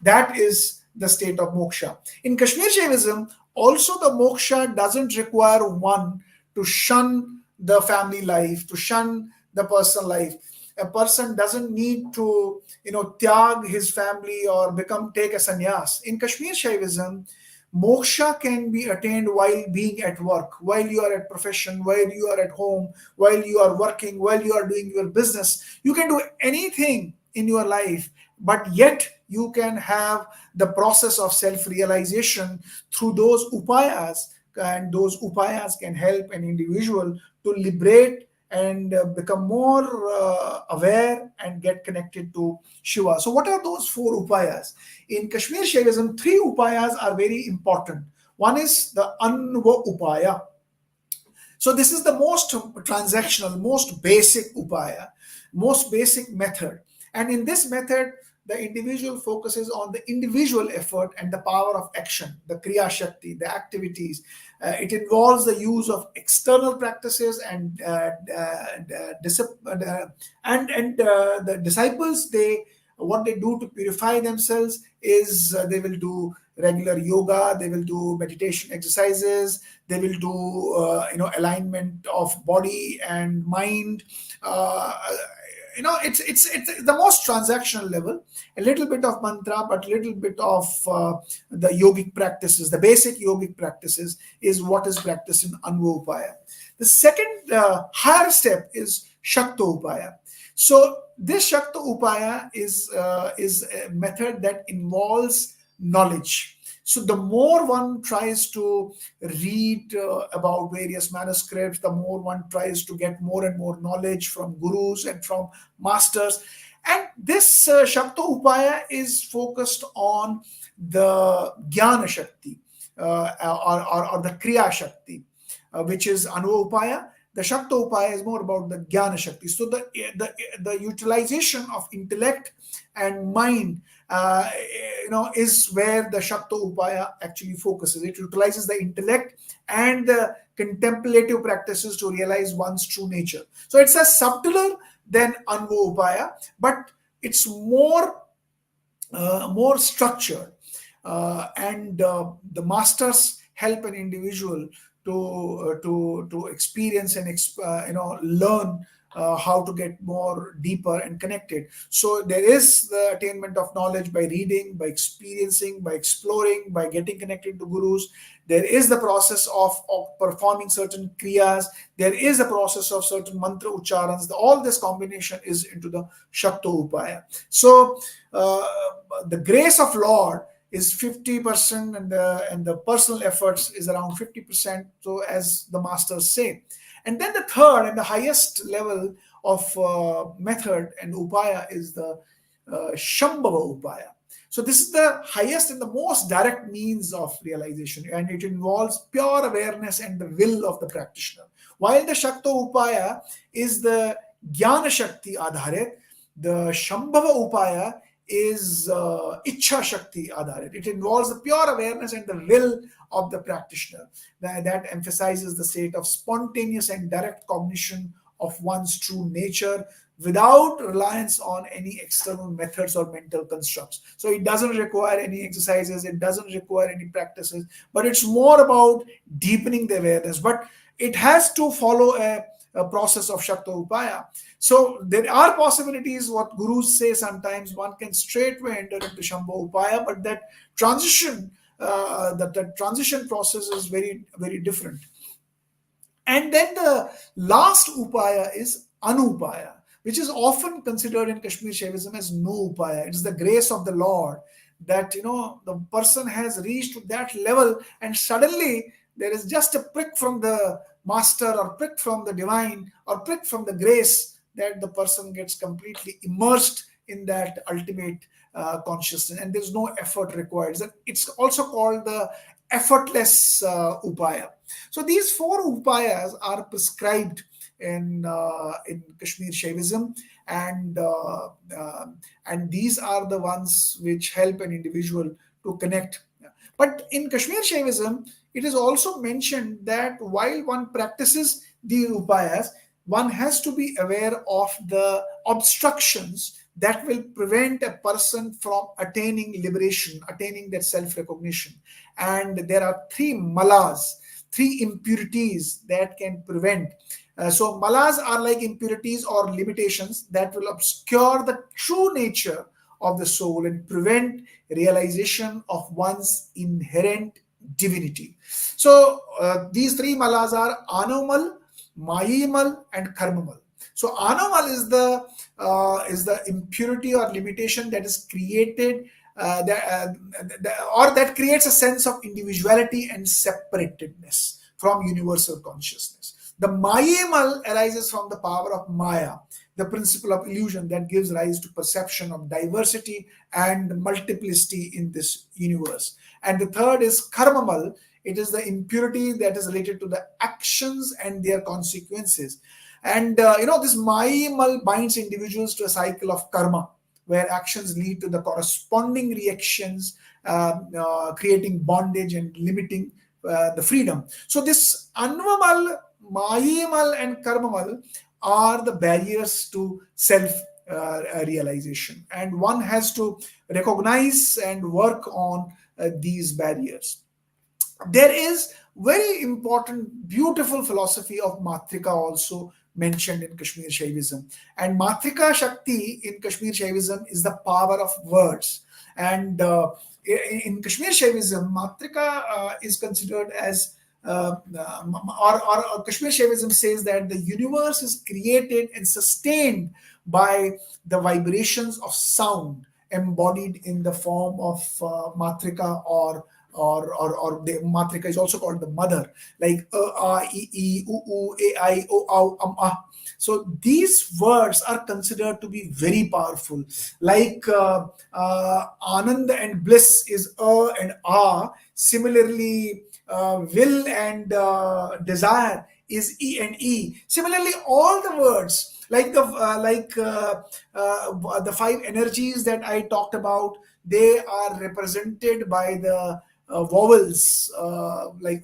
that is the state of moksha. In Kashmir Shaivism, also the moksha doesn't require one to shun the family life, to shun the personal life. A person doesn't need to, tyag his family or take a sannyas. In Kashmir Shaivism, moksha can be attained while being at work, while you are at profession, while you are at home, while you are working, while you are doing your business. You can do anything in your life, but yet you can have the process of self-realization through those upayas, and those upayas can help an individual to liberate and become more aware and get connected to Shiva. So what are those 4 upayas? In Kashmir Shaivism, 3 upayas are very important. One is the Anva upaya. So this is the most transactional, most basic upaya, most basic method. And in this method, the individual focuses on the individual effort and the power of action, the Kriya Shakti, the activities. It involves the use of external practices, and the disciples, what they do to purify themselves is they will do regular yoga, they will do meditation exercises, they will do alignment of body and mind. It's the most transactional level, a little bit of mantra, but a little bit of the yogic practices, the basic yogic practices is what is practiced in Anva Upaya. The second higher step is Shakta Upaya. So this Shakta Upaya is a method that involves knowledge. So the more one tries to read about various manuscripts, the more one tries to get more and more knowledge from gurus and from masters. And this Shakta Upaya is focused on the Jnana Shakti or the Kriya Shakti, which is Anva Upaya. The Shakta Upaya is more about the Jnana Shakti. So the utilization of intellect and mind, is where the Shakta Upaya actually focuses. It utilizes the intellect and the contemplative practices to realize one's true nature. So it's a subtler than Anvo Upaya, but it's more structured, and the masters help an individual to experience and learn how to get more deeper and connected. So there is the attainment of knowledge by reading, by experiencing, by exploring, by getting connected to gurus. There is the process of performing certain kriyas. There is a process of certain mantra ucharans. All this combination is into the Shakta Upaya. So the grace of Lord is 50%, and the personal efforts is around 50%. So as the masters say. And then the third and the highest level of method and upaya is the Shambhava Upaya. So this is the highest and the most direct means of realization, and it involves pure awareness and the will of the practitioner. While the Shakta Upaya is the Jnana Shakti Adharit, the Shambhava Upaya is Ichha Shakti Adharit. It involves the pure awareness and the will of the practitioner. That emphasizes the state of spontaneous and direct cognition of one's true nature without reliance on any external methods or mental constructs. So it doesn't require any exercises, it doesn't require any practices, but it's more about deepening the awareness. But it has to follow a process of Shakta Upaya. So there are possibilities, what gurus say sometimes, one can straightway enter into Shambhava Upaya, but that transition, the transition process is very, very different. And then the last Upaya is Anupaya, which is often considered in Kashmir Shaivism as no Upaya. It is the grace of the Lord that, the person has reached to that level, and suddenly there is just a prick from the master, or prick from the divine, or prick from the grace, that the person gets completely immersed in that ultimate consciousness, and there's no effort required. It's also called the effortless upaya. So these four upayas are prescribed in Kashmir Shaivism, and these are the ones which help an individual to connect. But in Kashmir Shaivism, it is also mentioned that while one practices these upayas, one has to be aware of the obstructions that will prevent a person from attaining liberation, attaining that self-recognition. And there are three malas, three impurities that can prevent. So malas are like impurities or limitations that will obscure the true nature of the soul and prevent realization of one's inherent divinity. So these three malas are Anomal, Mayimal, and Karmamal. So Anomal is the impurity or limitation that is created or that creates a sense of individuality and separatedness from universal consciousness. The Mayimal arises from the power of Maya, the principle of illusion that gives rise to perception of diversity and multiplicity in this universe. And the third is Karmamal. It is the impurity that is related to the actions and their consequences. And this Mayimal binds individuals to a cycle of karma, where actions lead to the corresponding reactions, creating bondage and limiting the freedom. So this Anvamal, Mayimal, and Karmamal are the barriers to self-realization. And one has to recognize and work on these barriers. There is very important, beautiful philosophy of Matrika also mentioned in Kashmir Shaivism. And Matrika Shakti in Kashmir Shaivism is the power of words. And in Kashmir Shaivism, Matrika is considered as, or Kashmir Shaivism says that the universe is created and sustained by the vibrations of sound embodied in the form of Matrika, or the Matrika is also called the mother, like a, e, e, u, a, I, o, ah. So these words are considered to be very powerful. Like Anand and bliss is and ah. Similarly, will and desire is E and E. Similarly, all the words like the five energies that I talked about, they are represented by the vowels like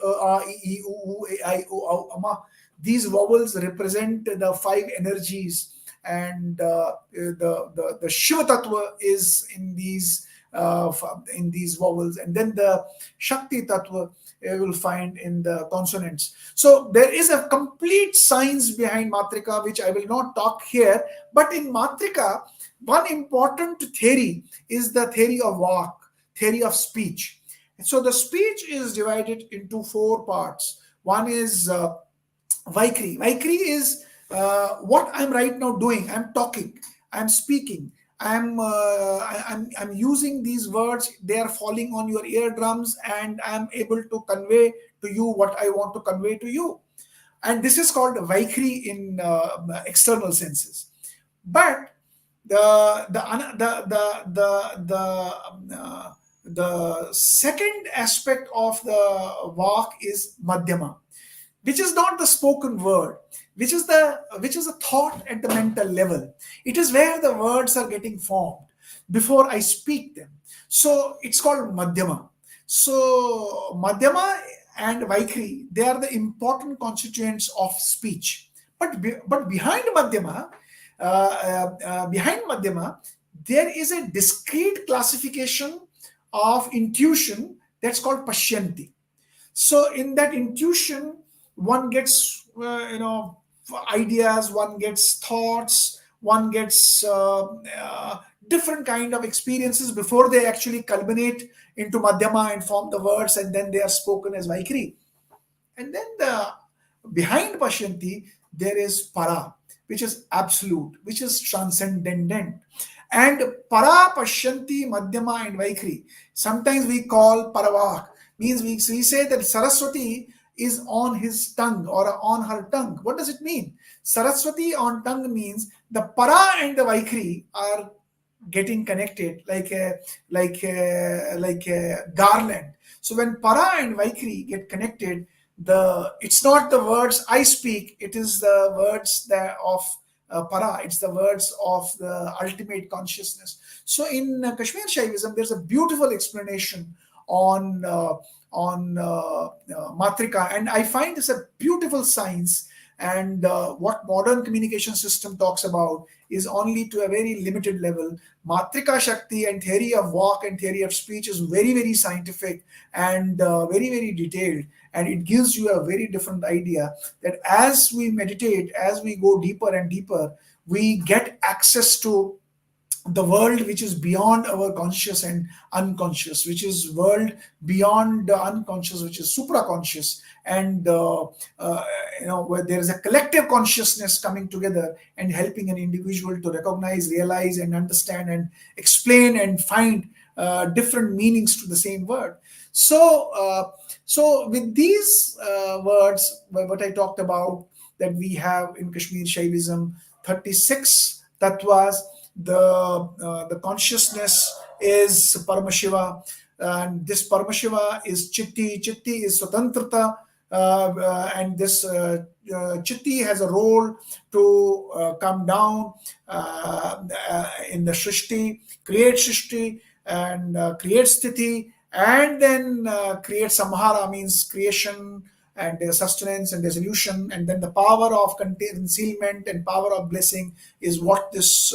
E, E, U, A, I, O, Au, Ama. These vowels represent the five energies, and the Shiva Tattva is in these vowels, and then the Shakti Tattva you will find in the consonants. So there is a complete science behind Matrika, which I will not talk here. But in Matrika, one important theory is the theory of Vak, theory of speech. So the speech is divided into four parts. One is Vaikri. Vaikri is what I'm right now doing. I'm talking. I'm speaking. I'm using these words. They are falling on your eardrums, and I'm able to convey to you what I want to convey to you. And this is called Vaikri in external senses. But the second aspect of the Vak is Madhyama, which is not the spoken word, which is a thought at the mental level. It is where the words are getting formed before I speak them. So it's called Madhyama. So Madhyama and Vaikri, they are the important constituents of speech. But behind Madhyama, there is a discrete classification of intuition that's called Pashyanti. So in that intuition, one gets ideas, one gets thoughts, one gets different kind of experiences before they actually culminate into Madhyama and form the words, and then they are spoken as Vaikri. And then behind Pashyanti, there is Para, which is absolute, which is transcendent. And Para, Pashyanti, Madhyama, and Vaikri, sometimes we call Paravak, means we say that Saraswati is on his tongue or on her tongue. What does it mean? Saraswati on tongue means the Para and the Vaikri are getting connected like a garland. So when Para and Vaikri get connected, it's not the words I speak, it is the words of Para, it's the words of the ultimate consciousness. So in Kashmir Shaivism, there's a beautiful explanation on Matrika, and I find this a beautiful science. And what modern communication system talks about is only to a very limited level. Matrika Shakti and theory of walk and theory of speech is very, very scientific and very, very detailed. And it gives you a very different idea that as we meditate, as we go deeper and deeper, we get access to the world which is beyond our conscious and unconscious, which is world beyond the unconscious, which is supraconscious, and where there is a collective consciousness coming together and helping an individual to recognize, realize, and understand and explain and find different meanings to the same word. So with these words, what I talked about, that we have in Kashmir Shaivism 36 tattvas. The consciousness is Paramashiva, and this Paramashiva is Chitti. Chitti is Swatantrata, and this Chitti has a role to come down in the Shrishti, create Shrishti, and create Sthiti, and then create Samhara, means creation and sustenance and resolution, and then the power of concealment and power of blessing is what these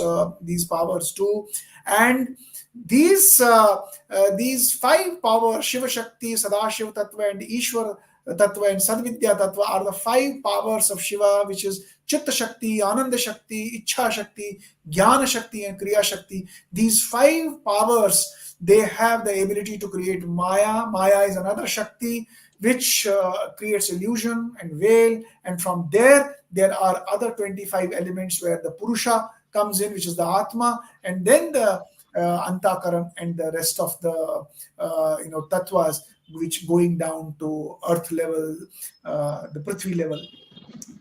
powers do. And these five powers, Shiva Shakti, Sadashiva Tattva, and Ishwar Tattva, and Sadvidya Tattva, are the five powers of Shiva, which is Chitta Shakti, Ananda Shakti, Ichha Shakti, Jnana Shakti, and Kriya Shakti. These five powers, they have the ability to create Maya. Maya is another Shakti which creates illusion and veil, and from there are other 25 elements where the Purusha comes in, which is the Atma, and then the Antakaran and the rest of the tattvas, which going down to earth level, the Prithvi level.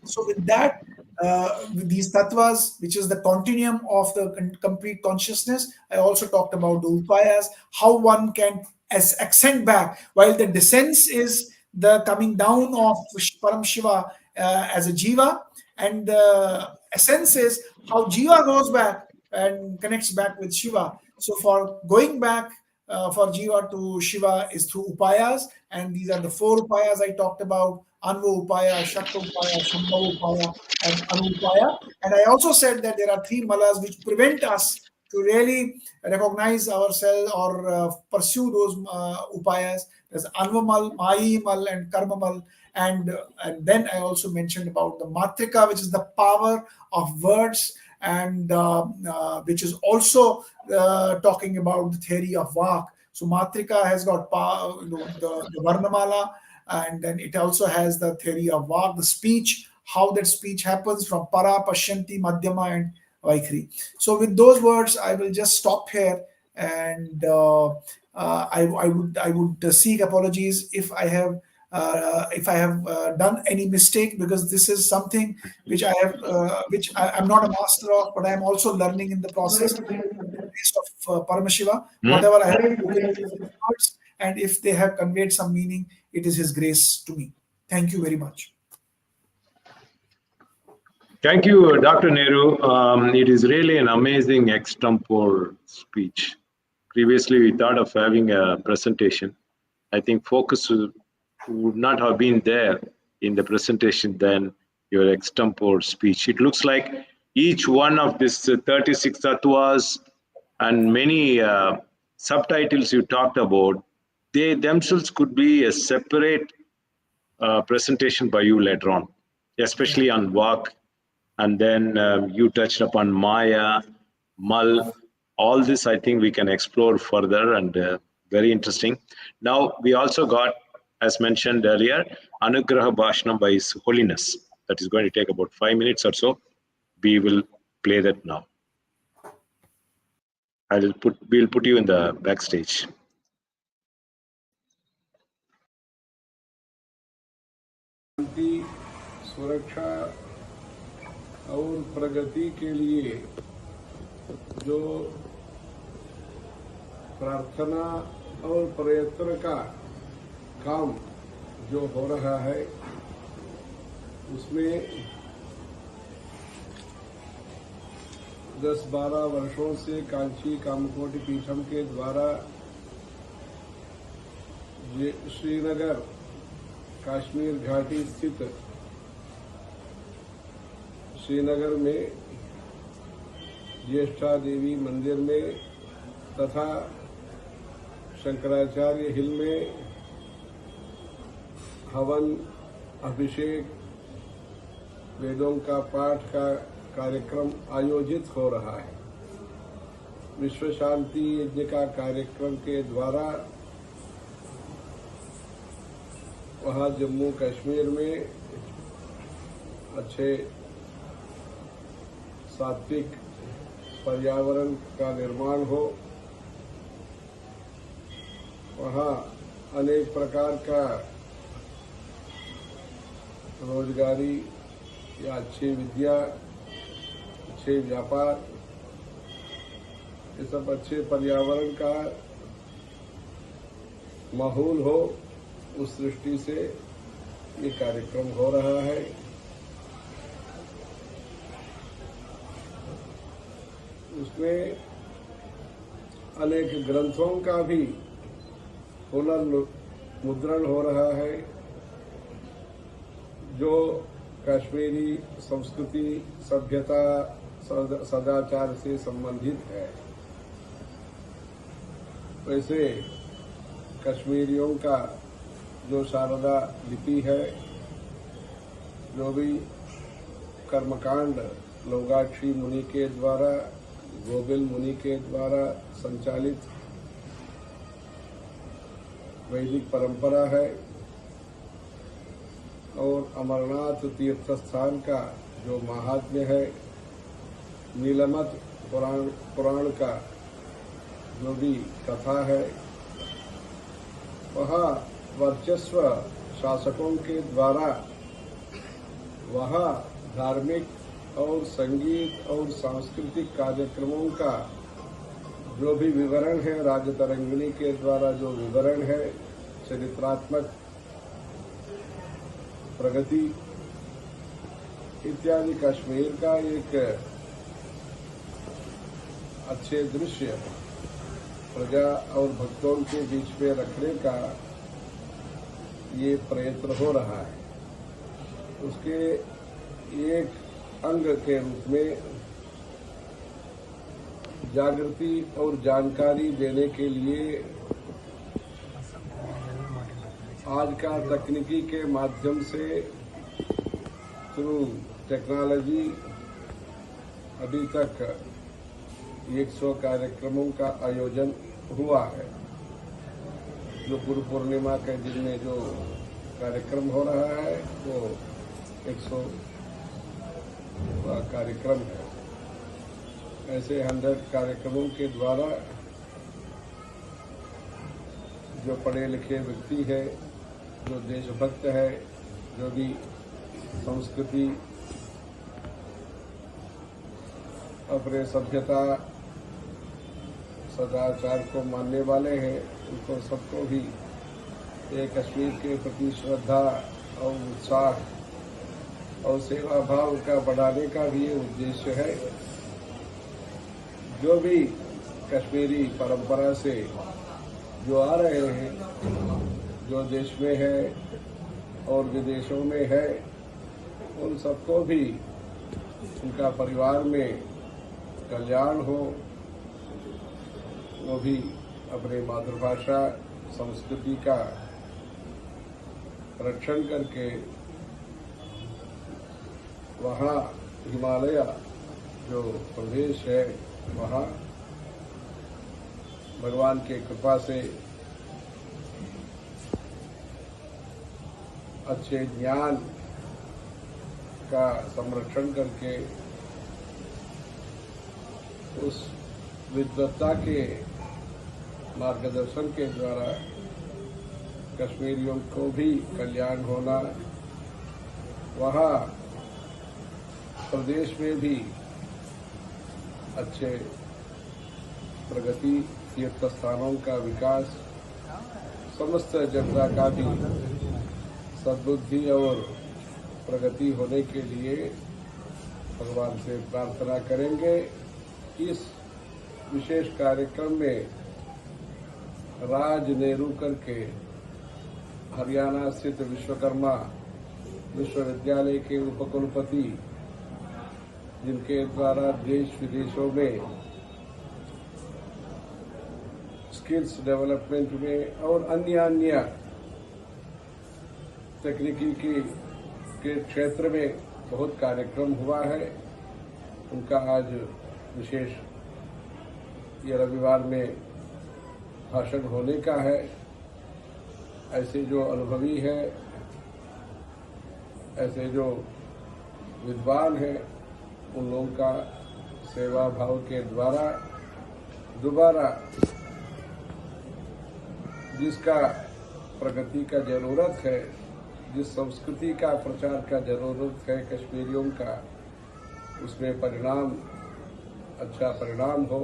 So with that, with these tattvas, which is the continuum of the complete consciousness, I also talked about the upayas, how one can ascend back, while the descent is the coming down of Param Shiva as a jiva, and the essence is how jiva goes back and connects back with Shiva. So for going back for jiva to Shiva is through upayas, and these are the 4 upayas I talked about: Anva upaya, Shakta upaya, Shambhav upaya, and Anu upaya. And I also said that there are 3 malas which prevent us to really recognize ourselves or pursue those upayas. There's Anvamal, Mayimal, and Karmamal. And then I also mentioned about the Matrika, which is the power of words, and which is also talking about the theory of Vak. So Matrika has got power, the Varnamala, and then it also has the theory of Vak, the speech, how that speech happens from Para, Pashyanti, Madhyama, and Vaikhri. So with those words, I will just stop here, and I would seek apologies if I have done any mistake, because this is something which I'm not a master of, but I am also learning in the process. Grace of Paramashiva, whatever I have spoken, and if they have conveyed some meaning, it is His grace to me. Thank you very much. Thank you, Dr. Nehru. It is really an amazing extempore speech. Previously, we thought of having a presentation. I think focus would not have been there in the presentation than your extempore speech. It looks like each one of these 36 tattvas and many subtitles you talked about, they themselves could be a separate presentation by you later on, especially on Vak. And then you touched upon Maya, Mal, all this I think we can explore further, and very interesting. Now we also got, as mentioned earlier, Anugraha Bhashanam by His Holiness. That is going to take about 5 minutes or so. We will play that now. We'll put you in the backstage. शांति, सुरक्षा और प्रगति के लिए जो प्रार्थना और प्रयत्न का काम जो हो रहा है, उसमें 10-12 वर्षों से कांची कामकोटि पीठम के द्वारा श्रीनगर कश्मीर घाटी स्थित श्रीनगर में ज्येष्ठा देवी मंदिर में तथा शंकराचार्य हिल में हवन, अभिषेक, वेदों का पाठ का कार्यक्रम आयोजित हो रहा है। विश्व शांति यज्ञ का कार्यक्रम के द्वारा वहाँ जम्मू कश्मीर में अच्छे सात्विक पर्यावरण का निर्माण हो, वहाँ अनेक प्रकार का रोजगारी या अच्छी विद्या, अच्छे व्यापार, ये सब अच्छे पर्यावरण का माहौल हो, उस दृष्टि से ये कार्यक्रम हो रहा है। उसमें अनेक ग्रंथों का भी पुनर्मुद्रण हो रहा है, जो कश्मीरी संस्कृति, सभ्यता, सदाचार से संबंधित है। वैसे कश्मीरियों का जो शारदा लिपि है, जो भी कर्मकांड लोगाक्षी मुनि के द्वारा, गोबिल मुनि के द्वारा संचालित वैदिक परंपरा है, और अमरनाथ तीर्थ स्थान का जो महात्म्य है, नीलमत पुराण का जो भी कथा है, वह वर्चस्व शासकों के द्वारा वहाँ धार्मिक और संगीत और सांस्कृतिक कार्यक्रमों का जो भी विवरण है, राजतरंगिणी के द्वारा जो विवरण है, चरित्रात्मक प्रगति इत्यादि कश्मीर का एक अच्छे दृश्य प्रजा और भक्तों के बीच में रखने का ये प्रयत्न हो रहा है। उसके एक अंग के रूप में जागृति और जानकारी देने के लिए आज का तकनीकी के माध्यम से थ्रू टेक्नोलॉजी अभी तक 100 कार्यक्रमों का आयोजन हुआ है। जो गुरु पूर्णिमा के दिन में जो कार्यक्रम हो रहा है वो 100 कार्यक्रम है। ऐसे 100 कार्यक्रमों के द्वारा जो पढ़े लिखे व्यक्ति है, जो देशभक्त है, जो भी संस्कृति अपने सभ्यता सदाचार को मानने वाले हैं, उनको सबको भी एक कश्मीर के प्रति श्रद्धा और उत्साह और सेवा भाव का बढ़ाने का भी ये उद्देश्य है। जो भी कश्मीरी परंपरा से जो आ रहे हैं, जो देश में है और विदेशों में है, उन सबको भी उनका परिवार में कल्याण हो, वो भी अपने मातृभाषा संस्कृति का रक्षण करके वहाँ हिमालय जो प्रदेश है वहाँ भगवान के कृपा से अच्छे ज्ञान का संरक्षण करके उस विद्वत्ता के मार्गदर्शन के द्वारा कश्मीरियों को भी कल्याण होना, वहाँ प्रदेश में भी अच्छे प्रगति, तीर्थ स्थानों का विकास, समस्त जनता का भी सद्बुद्धि और प्रगति होने के लिए भगवान से प्रार्थना करेंगे। इस विशेष कार्यक्रम में राज नेहरू करके हरियाणा स्थित विश्वकर्मा विश्वविद्यालय के उपकुलपति, जिनके द्वारा देश विदेशों में स्किल्स डेवलपमेंट में और अन्य तकनीकी के क्षेत्र में बहुत कार्यक्रम हुआ है, उनका आज विशेष ये रविवार में भाषण होने का है। ऐसे जो अनुभवी है, ऐसे जो विद्वान हैं, उन लोगों का सेवा भाव के द्वारा दोबारा जिसका प्रगति का जरूरत है, जिस संस्कृति का प्रचार का जरूरत है कश्मीरियों का, उसमें परिणाम अच्छा परिणाम हो।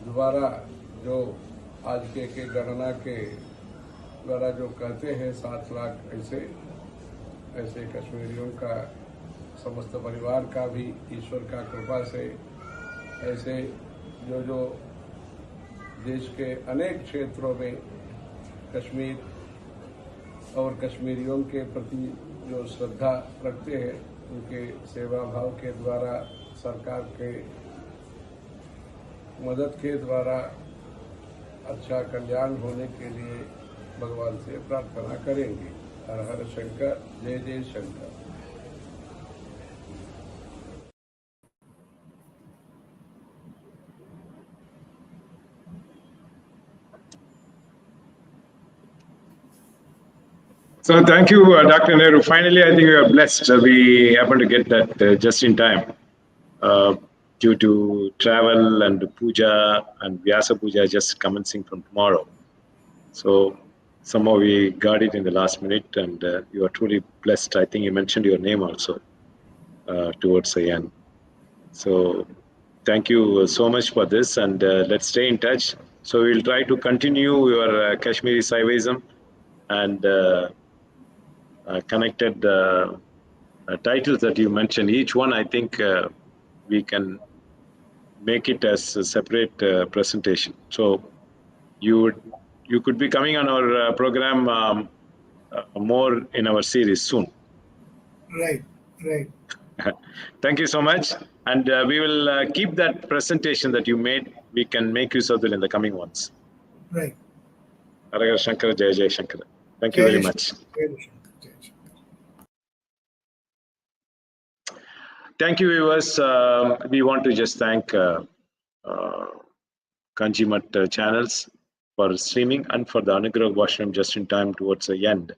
दोबारा जो आज के गणना के द्वारा जो कहते हैं 7 लाख, ऐसे कश्मीरियों का समस्त परिवार का भी ईश्वर का कृपा से ऐसे जो देश के अनेक क्षेत्रों में कश्मीर और कश्मीरियों के प्रति जो श्रद्धा रखते हैं, उनके सेवा भाव के द्वारा, सरकार के मदद के द्वारा अच्छा कल्याण होने के लिए भगवान से प्रार्थना करेंगे। हर हर शंकर, जय जय Shankar. So thank you, Dr. Nehru. Finally, I think we are blessed. We happened to get that just in time due to travel and puja and Vyasa puja just commencing from tomorrow. So somehow we got it in the last minute, and you are truly blessed. I think you mentioned your name also towards the end. So thank you so much for this, and let's stay in touch. So we'll try to continue your Kashmiri Shaivism and connected titles that you mentioned, each one, I think we can make it as a separate presentation. So you could be coming on our program more in our series soon. Right, right. Thank you so much. And we will keep that presentation that you made. We can make use of it in the coming ones. Right. Hare Shankara, Jai Jai Shankara. Thank you Jai very Jai much. Shankar, Jai Jai Shankar, Jai Jai Shankar. Thank you, viewers. We want to just thank Kanjimat channels for streaming and for the Anugrah Washroom just in time towards the end.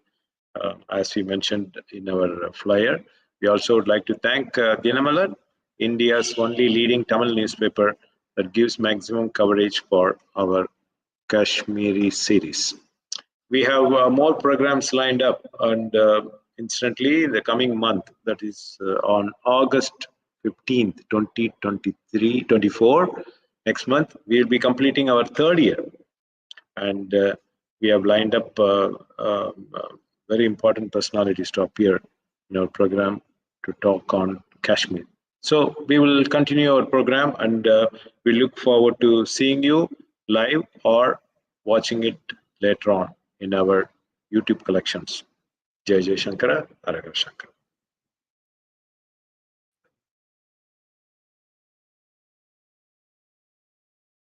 As we mentioned in our flyer, we also would like to thank Dinamalar, India's only leading Tamil newspaper that gives maximum coverage for our Kashmiri series. We have more programs lined up, and incidentally, in the coming month, that is on August 15th, 2023, 24, next month, we will be completing our third year. And we have lined up very important personalities to appear in our program to talk on Kashmir. So we will continue our program, and we look forward to seeing you live or watching it later on in our YouTube collections. Jai Jai Shankara, Hare Shankara.